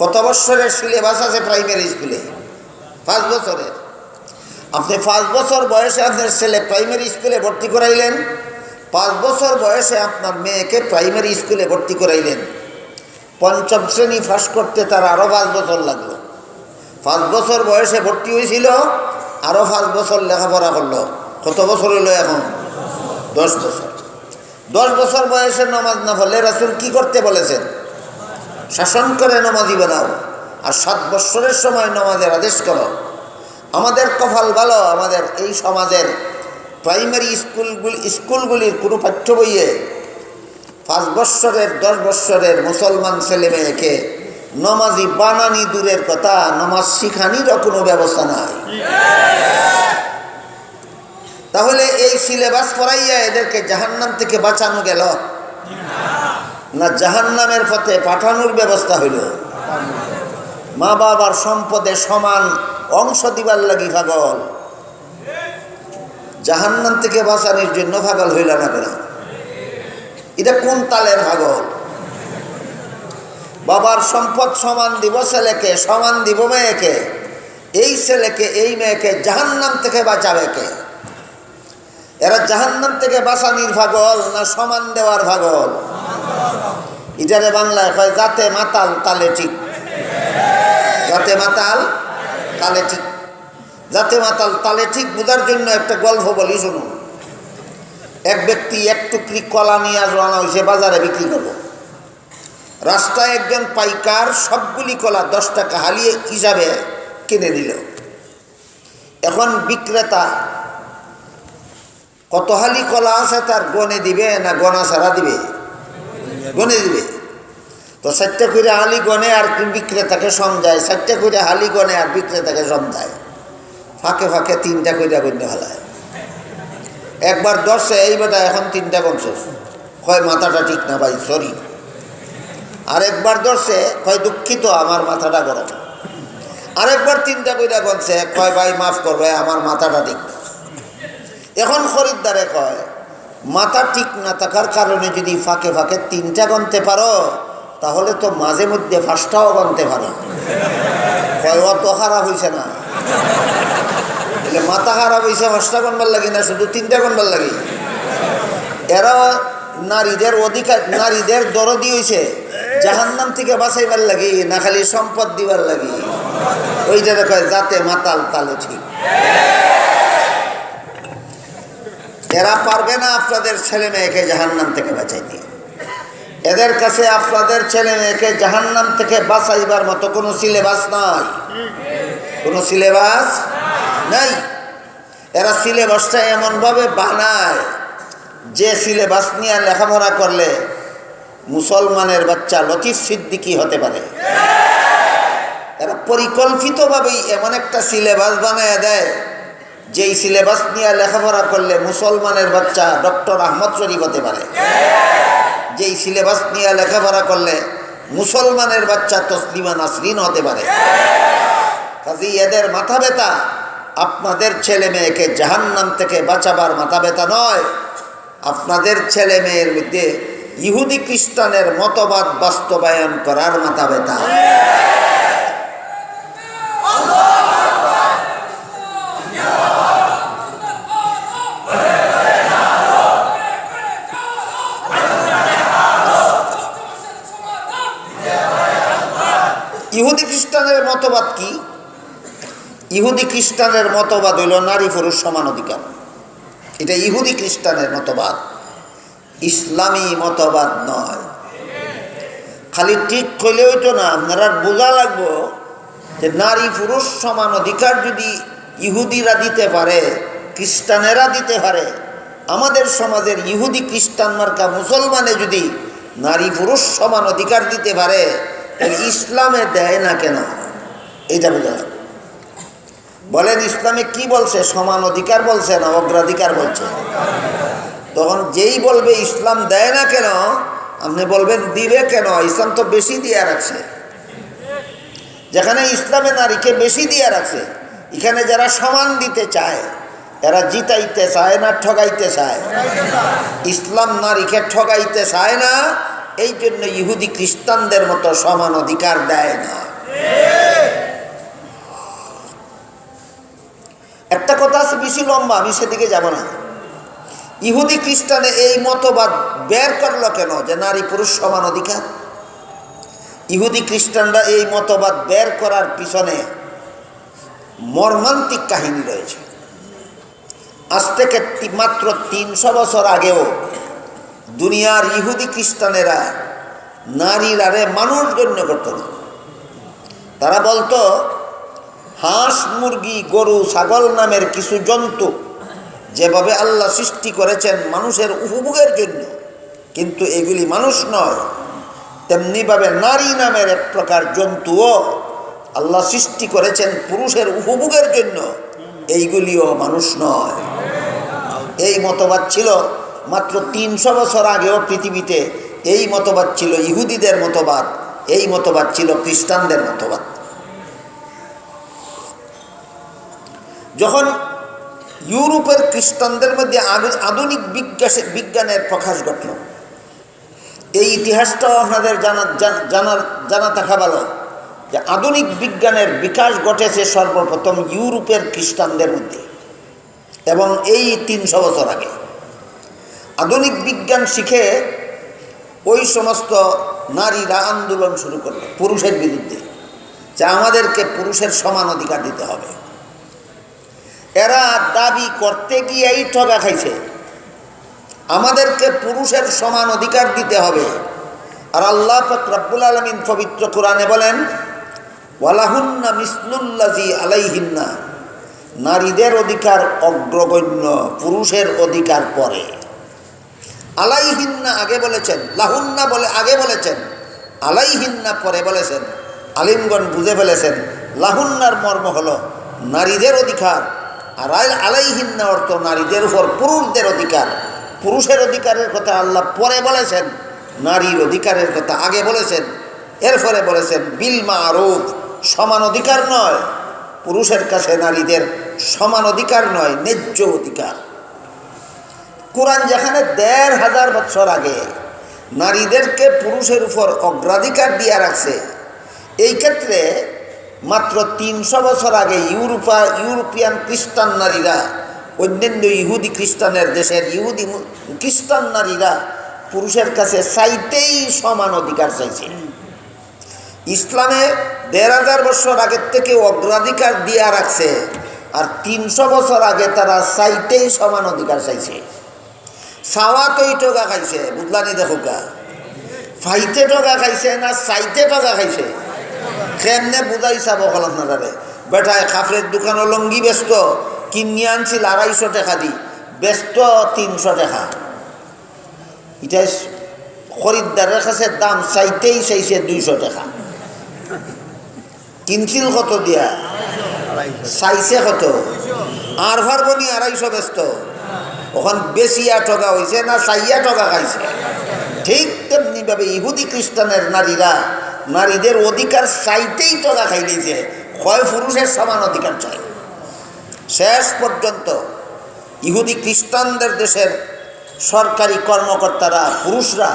কত বৎসরের সিলেবাস আছে প্রাইমারি স্কুলে? 5 বছরের। আপনি 5 বছর বয়সে আপনার ছেলে প্রাইমারি স্কুলে ভর্তি করাইলেন, 5 বছর বয়সে আপনার মেয়েকে প্রাইমারি স্কুলে ভর্তি করাইলেন। 5ম শ্রেণী পাস করতে তার আরও 5 বছর লাগলো। 5 বছর বয়সে ভর্তি হয়েছিল, আরও 5 বছর লেখাপড়া করলো। কত বছর হইল এখন? 10 বছর। 10 বছর বয়সে নামাজ না পড়লে রাসূল কি করতে বলেছেন? শাসন করে নামাজি বানাও, আর 7 বৎসরের সময় নামাজের আদেশ করো। আমাদের কপাল ভালো, আমাদের এই সমাজের প্রাইমারি স্কুলগুলির কোনো পাঠ্য বইয়ে 5 বৎসরের 10 বৎসরের মুসলমান ছেলে মেয়েকে নামাজি বানানি দূরের কথা, নামাজ শিখানিরও কোনো ব্যবস্থা নাই। তাহলে এই সিলেবাস পড়াইয়া এদেরকে জাহান্নাম থেকে বাঁচানো গেল না জাহান্নামের পথে পাঠানোর ব্যবস্থা হইল? মা বাবার সম্পদে সমান অংশ দিবার লাগি পাগল, জাহান্নাম থেকে বাঁচানোর জন্য পাগল হইল না কেন? এটা কোন তালের পাগল? বাবার সম্পদ সমান দিব ছেলেকে, সমান দিব মেয়েকে। এই ছেলেকে এই মেয়েকে জাহান্নাম থেকে বাঁচাবে কে? এরা জাহান্নাম থেকে বাঁচানির পাগল না সমান দেওয়ার পাগল? ইটারে বাংলায় কয় যাতে মাতাল তালে ঠিক। যাতে মাতাল তালে ঠিক। যাতে মাতাল তালে ঠিক বোঝার জন্য একটা গল্প বলি, শুনুন। এক ব্যক্তি 1 টুকরি কলা নিয়ে আজ রানা হয়েছে বাজারে বিক্রি করবো। রাস্তায় একজন পাইকার সবগুলি কলা 10 টাকা হালিয়ে হিসাবে কিনে নিল। এখন বিক্রেতা কত হালি কলা আছে তার গনে দিবে না গনা ছাড়া দিবে? গনে দিবে। তো 4টা করে হালি গনে আর বিক্রেতাকে সমঝায়, 4টা করে হালি গনে আর বিক্রেতাকে সমঝায়। ফাঁকে ফাঁকে 3টা করে গণ্য ফেলায়। একবার 10 এই বেটা এখন 3টা গনছস, কয় মাথাটা ঠিক না ভাই, সরি। আরেকবার 10 কয় দুঃখিত আমার মাথাটা গরম। আরেকবার 3টা কইরা গনছে, কয় ভাই মাফ করবে আমার মাথাটা ঠিক। এখন খরিদ্দারে কয় মাথা ঠিক না থাকার কারণে যদি ফাঁকে ফাঁকে 3টা গনতে পারো তাহলে তো মাঝে মধ্যে 5টাও গনতে পারো। কয় অত খারাপ হয়েছে না, মাথা খারাপ হয়েছে 5টা গনবার লাগি না শুধু 3টা গনবার লাগি। এরা নারীদের অধিকার, নারীদের দরদি হয়েছে জাহান্নাম থেকে বাঁচাইবার লাগি না খালি সম্পদ দিবার লাগি? ওইটা কয় যাতে মাতাল তালে ঠিক। এরা পারবে না আপনাদের ছেলে মেয়েকে জাহান্নাম থেকে বাঁচাইতে। এদের কাছে আপনাদের ছেলে মেয়েকে জাহান্নাম থেকে বাঁচাইবার মতো কোনো সিলেবাস নাই, কোনো সিলেবাস নাই। এরা সিলেবাসটা এমনভাবে বানায় যে সিলেবাস নিয়ে লেখাপড়া করলে মুসলমানের বাচ্চা লতিফ সিদ্দিকী হতে পারে। এরা পরিকল্পিতভাবেই এমন একটা সিলেবাস বানায় দেয় যেই সিলেবাস নিয়ে লেখাপড়া করলে মুসলমানের বাচ্চা ডক্টর আহমদ শরীফ হতে পারে। যেই সিলেবাস নিয়ে লেখাপড়া করলে মুসলমানের বাচ্চা তসলিমা নাসরিন হতে পারে। কাজেই এদের মাথা ব্যথা আপনাদের ছেলে মেয়েকে জাহান্নাম থেকে বাঁচাবার মাথা ব্যথা নয়, আপনাদের ছেলে মেয়ের মধ্যে ইহুদি খ্রিস্টানের মতবাদ বাস্তবায়ন করার মাথা ব্যথা। ইহুদি খ্রিস্টানের মতবাদ কি? ইহুদি খ্রিস্টানের মতবাদ হইল নারী পুরুষ সমান অধিকার। এটা ইহুদি খ্রিস্টানের মতবাদ, ইসলামী মতবাদ নয়। খালি ঠিক কইলে হইতো না, আপনারা বোঝা লাগবো যে নারী পুরুষ সমান অধিকার যদি ইহুদিরা দিতে পারে, খ্রিস্টানেরা দিতে পারে, আমাদের সমাজের ইহুদি খ্রিস্টান মার্কা মুসলমানে যদি নারী পুরুষ সমান অধিকার দিতে পারে, ইসলামে দেয় না কেন? এইটা বোঝা লাগবে। বলেন ইসলামে কি বলছে? সমান অধিকার বলছে না অগ্রাধিকার বলছে? তখন যেই বলবে ইসলাম দেয় না কেন, আপনি বলবেন দিবে কেন? ইসলাম তো বেশি দিয়ে রাখছে। যেখানে ইসলামে নারীকে বেশি দিয়ে রাখছে, এখানে যারা সমান দিতে চায় এরা জিতাইতে চায় না ঠগাইতে চায়? ইসলাম নারীকে ঠগাইতে চায় না, এই জন্য ইহুদি খ্রিস্টানদের মতো সমান অধিকার দেয় না। একটা কথা আছে বেশি লম্বা, আমি সেদিকে যাব না। ইহুদি খ্রিস্টানে এই মতবাদ বের করলো কেন যে নারী পুরুষ সমান অধিকার? ইহুদি খ্রিস্টানরা এই মতবাদ বের করার পিছনে মর্মান্তিক কাহিনী রয়েছে। আজ থেকে মাত্র 300 বছর আগেও দুনিয়ার ইহুদি খ্রিস্টানেরা নারীরারে মানুষ গণ্য করত না। তারা বলতো হাঁস মুরগি গরু ছাগল নামের কিছু জন্তু যেভাবে আল্লাহ সৃষ্টি করেছেন মানুষের উপভোগের জন্য, কিন্তু এগুলি মানুষ নয়, তেমনিভাবে নারী নামের এক প্রকার জন্তুও আল্লাহ সৃষ্টি করেছেন পুরুষের উপভোগের জন্য, এইগুলিও মানুষ নয়। এই মতবাদ ছিল মাত্র 300 বছর আগেও পৃথিবীতে। এই মতবাদ ছিল ইহুদিদের মতবাদ, এই মতবাদ ছিল খ্রিস্টানদের মতবাদ। যখন ইউরোপের খ্রিস্টানদের মধ্যে আধুনিক বিজ্ঞানের প্রকাশ ঘটল, এই ইতিহাসটাও আপনাদের জানা থাকা ভালো যে আধুনিক বিজ্ঞানের বিকাশ ঘটেছে সর্বপ্রথম ইউরোপের খ্রিস্টানদের মধ্যে, এবং এই 300 বছর আগে। আধুনিক বিজ্ঞান শিখে ওই সমস্ত নারীরা আন্দোলন শুরু করল পুরুষের বিরুদ্ধে, যে আমাদেরকে পুরুষের সমান অধিকার দিতে হবে। এরা দাবি করতে গিয়েই ঠগা খাইছে, আমাদেরকে পুরুষের সমান অধিকার দিতে হবে। আর আল্লাহ পাক রব্বুল আলামিন পবিত্র কোরআনে বলেন, ওয়ালাহুন্না মিসলুল্লাযী আলাইহিন্না, নারীদের অধিকার অগ্রগণ্য, পুরুষের অধিকার পরে। আলাইহিন্না আগে বলেছেন, লাহুন্না বলে আগে বলেছেন, আলাইহিন্না পরে বলেছেন। আলিমগণ বুঝে ফেলেছেন লাহুন্নার মর্ম হলো নারীদের অধিকার, আর আলাইহিন্না অর্থ নারীদের উপর পুরুষদের অধিকার। পুরুষের অধিকারের কথা আল্লাহ পরে বলেছেন, নারীর অধিকারের কথা আগে বলেছেন। এরপরে বলেছেন বিল মারুফ, সমান অধিকার নয়, পুরুষের কাছে নারীদের সমান অধিকার নয়, ন্যায্য অধিকার। কোরআন যেখানে 1500 বছর আগে নারীদেরকে পুরুষের উপর অগ্রাধিকার দিয়ে রাখছে, এই ক্ষেত্রে মাত্র 300 বছর আগে ইউরোপিয়ান খ্রিস্টান নারীরা, অন্যান্য ইহুদি খ্রিস্টানের দেশের ইহুদি খ্রিস্টান নারীরা পুরুষের কাছে চাইতেই সমান অধিকার চাইছে। ইসলামে 1500 বছর আগের থেকে অগ্রাধিকার দিয়ে রাখছে, আর 300 বছর আগে তারা চাইতেই সমান অধিকার চাইছে। চাওয়াতই টোকা খাইছে, বুঝলানি দেখোকা, ফাইতে টোকা খাইছে না চাইতে টোকা খাইছে? কেমনে বুঝাই চাব হল আপনারে? বেটায় কাপড়ের দোকানও লঙ্গি ব্যস্ত, কিনে আনছিল 250 টাকা দি, ব্যস্ত 300 টাকা। এটা খরিদ্দারের কাছে দাম চাইতেই চাইছে 200 টাকা। কিনছিল কত দিয়া? চাইছে কত? আর ভারবনি 250 ব্যস্ত। ওখান বেশিয়া ঠগা হয়েছে না চাইয়া ঠগা খাইছে? ঠিক তেমনিভাবে ইহুদি খ্রিস্টানের নারীরা নারীদের অধিকার চাইতেই ঠগা খাই দিয়েছে, হয় পুরুষের সমান অধিকার চাই। শেষ পর্যন্ত ইহুদি খ্রিস্টানদের দেশের সরকারি কর্মকর্তারা, পুরুষরা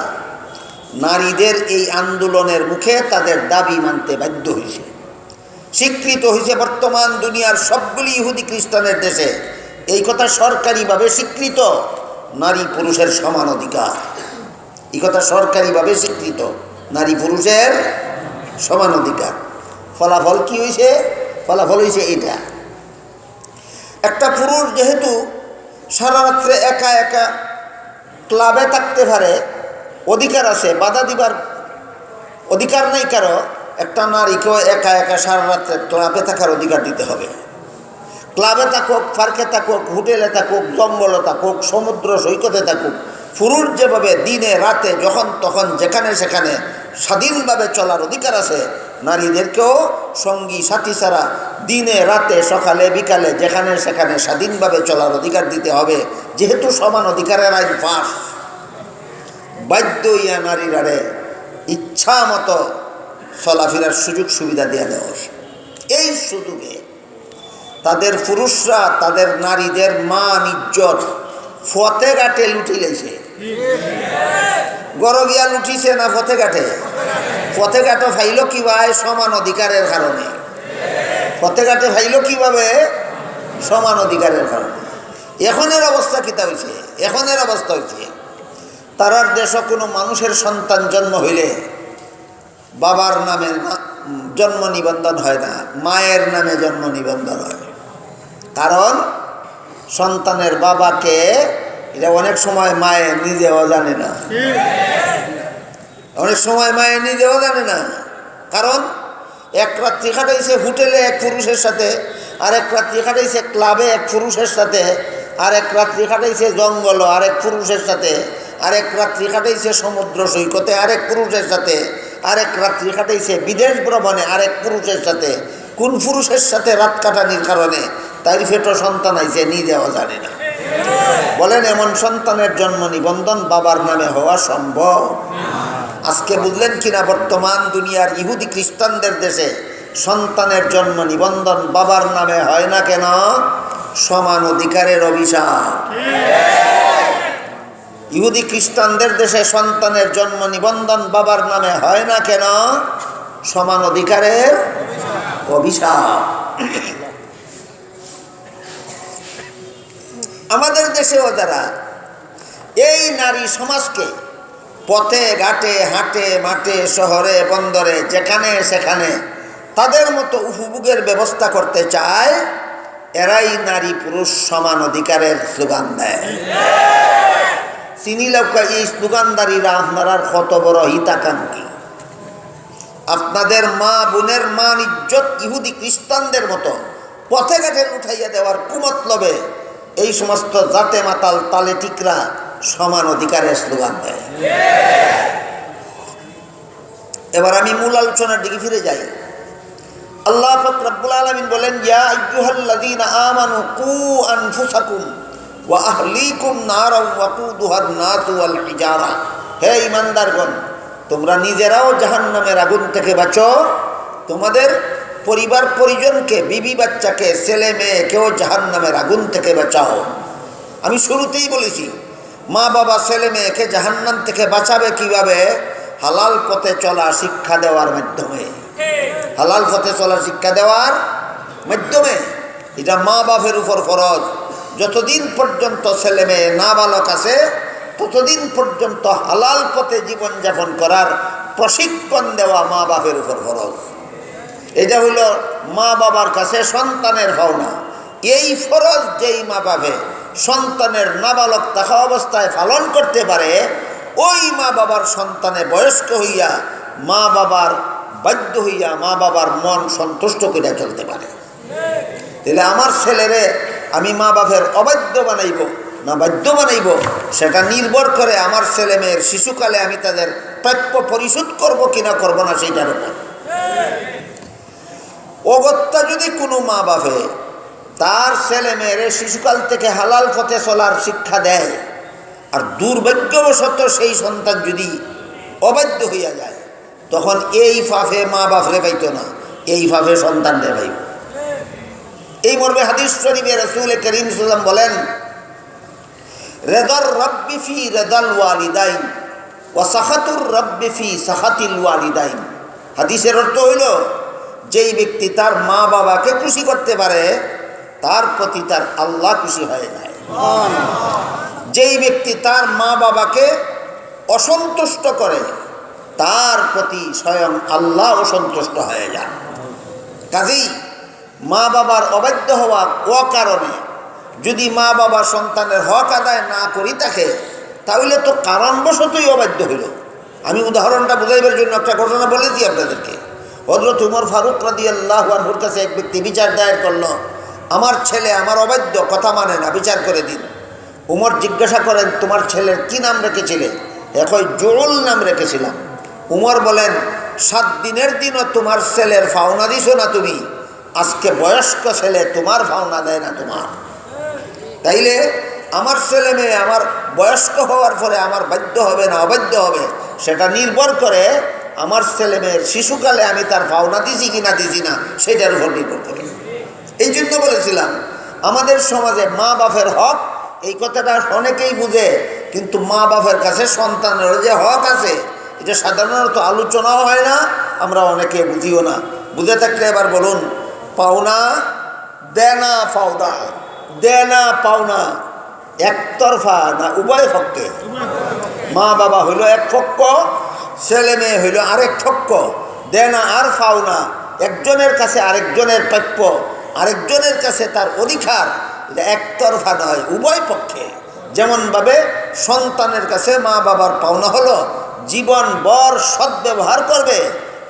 নারীদের এই আন্দোলনের মুখে তাদের দাবি মানতে বাধ্য হয়েছে, স্বীকৃত হয়েছে। বর্তমান দুনিয়ার সবগুলি ইহুদি খ্রিস্টানের দেশে এই কথা সরকারিভাবে স্বীকৃত, নারী পুরুষের সমান অধিকার। এই কথা সরকারিভাবে স্বীকৃত, নারী পুরুষের সমান অধিকার। ফলাফল কি হয়েছে? ফলাফল হয়েছে এটা, একটা পুরুষ যেহেতু সারা রাত্রে একা একা ক্লাবে থাকতে পারে, অধিকার আছে, বাধা দিবার অধিকার নেই কারো। একটা নারীকেও একা একা সারা রাত্রে ক্লাবে থাকার অধিকার দিতে হবে। ক্লাবে থাকুক, পার্কে থাকুক, হোটেলে থাকুক, জঙ্গলে থাকুক, সমুদ্র সৈকতে থাকুক, পুরুষ যেভাবে দিনে রাতে যখন তখন যেখানে সেখানে স্বাধীনভাবে চলার অধিকার আছে, নারীদেরকেও সঙ্গী সাথী ছাড়া দিনে রাতে সকালে বিকালে যেখানে সেখানে স্বাধীনভাবে চলার অধিকার দিতে হবে। যেহেতু সমান অধিকারের আইন পাস, বাধ্য ইয়া নারীরারে ইচ্ছা মতো চলাফেরার সুযোগ সুবিধা দেওয়া দেওয়া। এই সুযোগে তাদের পুরুষরা তাদের নারীদের মান ইজ্জত ফতে ঘাটে লুটি লেছে। গড় গিয়া লুটিছে না ফতে ঘাটে? ফতে ঘাটে ফাইল কিভাবে? সমান অধিকারের কারণে। ফতে ঘাটে ফাইল কিভাবে? সমান অধিকারের কারণে। এখনের অবস্থা কিতা হয়েছে? এখনের অবস্থা হয়েছে তারার দেশে কোনো মানুষের সন্তান জন্ম হইলে বাবার নামে জন্ম নিবন্ধন হয় না, মায়ের নামে জন্ম নিবন্ধন হয়। কারণ সন্তানের বাবাকে এটা অনেক সময় মায়ে নিজেও জানে না, অনেক সময় মায়ে নিজেও জানে না। কারণ এক রাত্রি কাটাইছে হোটেলে এক পুরুষের সাথে, আর এক রাত্রি কাটাইছে ক্লাবে এক পুরুষের সাথে, আর এক রাত্রি কাটাইছে জঙ্গল আরেক পুরুষের সাথে, আরেক রাত্রি কাটাইছে সমুদ্র সৈকতে আরেক পুরুষের সাথে, আরেক রাত্রি কাটাইছে বিদেশ ভ্রমণে আরেক পুরুষের সাথে। কোন পুরুষের সাথে রাত কাটানির কারণে তাই ফেটো সন্তান আইছে নিজেও জানে না। বলেন এমন সন্তানের জন্ম নিবন্ধন বাবার নামে হওয়া সম্ভব? আজকে বুঝলেন কিনা বর্তমান দুনিয়ার ইহুদি খ্রিস্টানদের দেশে সন্তানের জন্ম নিবন্ধন বাবার নামে হয় না কেন? সমান অধিকারের অভিশাপ। ইহুদি খ্রিস্টানদের দেশে সন্তানের জন্ম নিবন্ধন বাবার নামে হয় না কেন? সমান অধিকারের অভিশাপ। আমাদের দেশেও যারা এই নারী সমাজকে পথে ঘাটে হাটে মাঠে শহরে বন্দরে যেখানে সেখানে তাদের মতো উপভোগের ব্যবস্থা করতে চায়, এরাই নারী পুরুষ সমান অধিকারের স্লোগান দেয়। চিনি লোক এই স্লোগানদারীরা আপনার কত বড় হিতাকাঙ্ক্ষী। আপনাদের মা বোনের মান ইজ্জত ইহুদি খ্রিস্টানদের মতো পথে ঘাটে উঠাইয়া দেওয়ার কুমতলবে এই সমস্ত জাতে মাতাল তালে টিকরা সমান অধিকারের স্লোগান দেয়। এবার আমি মূল আলোচনার দিকে ফিরে যাই। আল্লাহ পাক রব্বুল আলামিন বলেন, ইয়া আইয়ুহাল্লাযীনা আমানু কু আনফুসাকুম ওয়া আহলিকুম নারাও ওয়াকুদুহান নাসু ওয়াল হিজারা। হে ঈমানদারগণ, তোমরা নিজেরাও জাহান্নামের আগুন থেকে বাঁচো, তোমাদের পরিবার পরিজনকে, বিবি বাচ্চাকে, ছেলে মেয়েকেও জাহান্নামের আগুন থেকে বাঁচাও। আমি শুরুতেই বলেছি, মা বাবা ছেলে মেয়েকে জাহান্নাম থেকে বাঁচাবে কিভাবে? হালাল পথে চলা শিক্ষা দেওয়ার মাধ্যমে। হালাল পথে চলা শিক্ষা দেওয়ার মাধ্যমে। এটা মা বাপের উপর ফরজ। যতদিন পর্যন্ত ছেলে মেয়ে নাবালক আছে ততদিন পর্যন্ত হালাল পথে জীবনযাপন করার প্রশিক্ষণ দেওয়া মা বাপের উপর ফরজ। এটা হইল মা বাবার কাছে সন্তানের পাওনা। এই ফরজ যেই মা বাপে সন্তানের নাবালক থাকা অবস্থায় পালন করতে পারে, ওই মা বাবার সন্তানে বয়স্ক হইয়া মা বাবার বাধ্য হইয়া মা বাবার মন সন্তুষ্ট করে চলতে পারে। তাহলে আমার ছেলেরে আমি মা বাপের অবাধ্য বানাইব না বাধ্য বানাইব, সেটা নির্ভর করে আমার ছেলে মেয়ের শিশুকালে আমি তাদের প্রাপ্য পরিশোধ করব কিনা করব না সেইটার উপর। অগত্যা যদি কোনো মা বাপে তার ছেলে মেয়েরে শিশুকাল থেকে হালাল পথে চলার শিক্ষা দেয়, আর দুর্ভাগ্যবশত সেই সন্তান যদি অবাধ্য হইয়া যায়, তখন এই ফাফে মা বাপরে পাইত না, এই ফাফে সন্তানরে পাইব। এই মর্মে হাদিস শরীফে রাসূল করিম সাল্লাল্লাহু আলাইহি ওয়াসাল্লাম বলেন, রিদার রাব্বি ফি রিদাল ওয়ালিদাইন ওয়া সাখাতুর রাব্বি ফি সাখাতিল ওয়ালিদাইন। হাদিসের অর্থ হইল, যেই ব্যক্তি তার মা বাবাকে খুশি করতে পারে তার প্রতি তার আল্লাহ খুশি হয়ে যায়। যেই ব্যক্তি তার মা বাবাকে অসন্তুষ্ট করে তার প্রতি স্বয়ং আল্লাহ অসন্তুষ্ট হয়ে যান। কাজেই মা বাবার অবাধ্য হওয়া অকারণে যদি মা বাবা সন্তানের হক আদায় না করি থাকে, তাহলে তো কারণবশতই অবাধ্য হইল। আমি উদাহরণটা বোঝাইবার জন্য একটা ঘটনা বলেছি আপনাদেরকে। হযরত উমর ফারুক রাদিয়াল্লাহু আনহুর কাছে এক ব্যক্তি বিচার দায়ের করলো, আমার ছেলে আমার অবাধ্য, কথা মানে না, বিচার করে দিন। উমর জিজ্ঞাসা করেন, তোমার ছেলের কি নাম রেখেছিলে? এখন জুউল নাম রেখেছিলাম। উমর বলেন, 7 দিনের দিনও তোমার ছেলের ফাওনা দিছো না তুমি, আজকে বয়স্ক ছেলে তোমার ফাওনা দেয় না তোমার। তাইলে আমার ছেলে মেয়ে আমার বয়স্ক হওয়ার পরে আমার বাধ্য হবে না অবাধ্য হবে, সেটা নির্ভর করে আমার ছেলে মেয়ের শিশুকালে আমি তার ফাওনা দিছি কি না দিছি না, সেটার উপর নির্ভর করে। এই জন্য বলেছিলাম, আমাদের সমাজে মা বাপের হক, এই কথাটা অনেকেই বুঝে, কিন্তু মা বাপের কাছে সন্তানের যে হক আছে এটা সাধারণত আলোচনাও হয় না, আমরা অনেকে বুঝিও না। বুঝে থাকলে এবার বলুন, পাওনা দেনা পাওনা, দেনা পাওনা একতরফা না উভয় পক্ষে? মা বাবা হইল এক পক্ষ, ছেলে মেয়ে হইল আরেক পক্ষ। দেনা আর পাওনা একজনের কাছে আরেকজনের প্রাপ্য, আরেকজনের কাছে তার অধিকার, এটা একতরফা নয়, উভয় পক্ষে। যেমনভাবে সন্তানের কাছে মা বাবার পাওনা হলো জীবন ভর সদ্ব্যবহার করবে,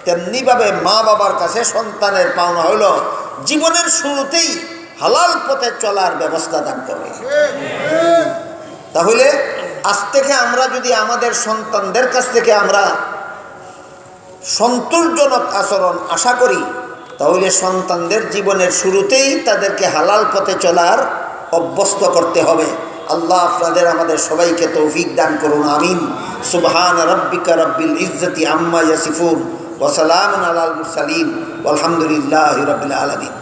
তেমনিভাবে মা বাবার কাছে সন্তানের পাওনা হলো জীবনের শুরুতেই হালাল পথে চলার ব্যবস্থা দান করবে। তাহলে আজ থেকে আমরা যদি আমাদের সন্তানদের কাছ থেকে আমরা সন্তোষজনক আচরণ আশা করি, তাহলে সন্তানদের জীবনের শুরুতেই তাদেরকে হালাল পথে চলার অভ্যস্ত করতে হবে। আল্লাহ আপনাদের আমাদের সবাইকে তৌফিক দান করুন, আমিন। সুবহান রাব্বিকা রাব্বিল ইজ্জতি আম্মা ইয়াসিফুন ওয়া সালামুন আলাল মুরসালিন ওয়ালহামদুলিল্লাহি রাব্বিল আলামিন।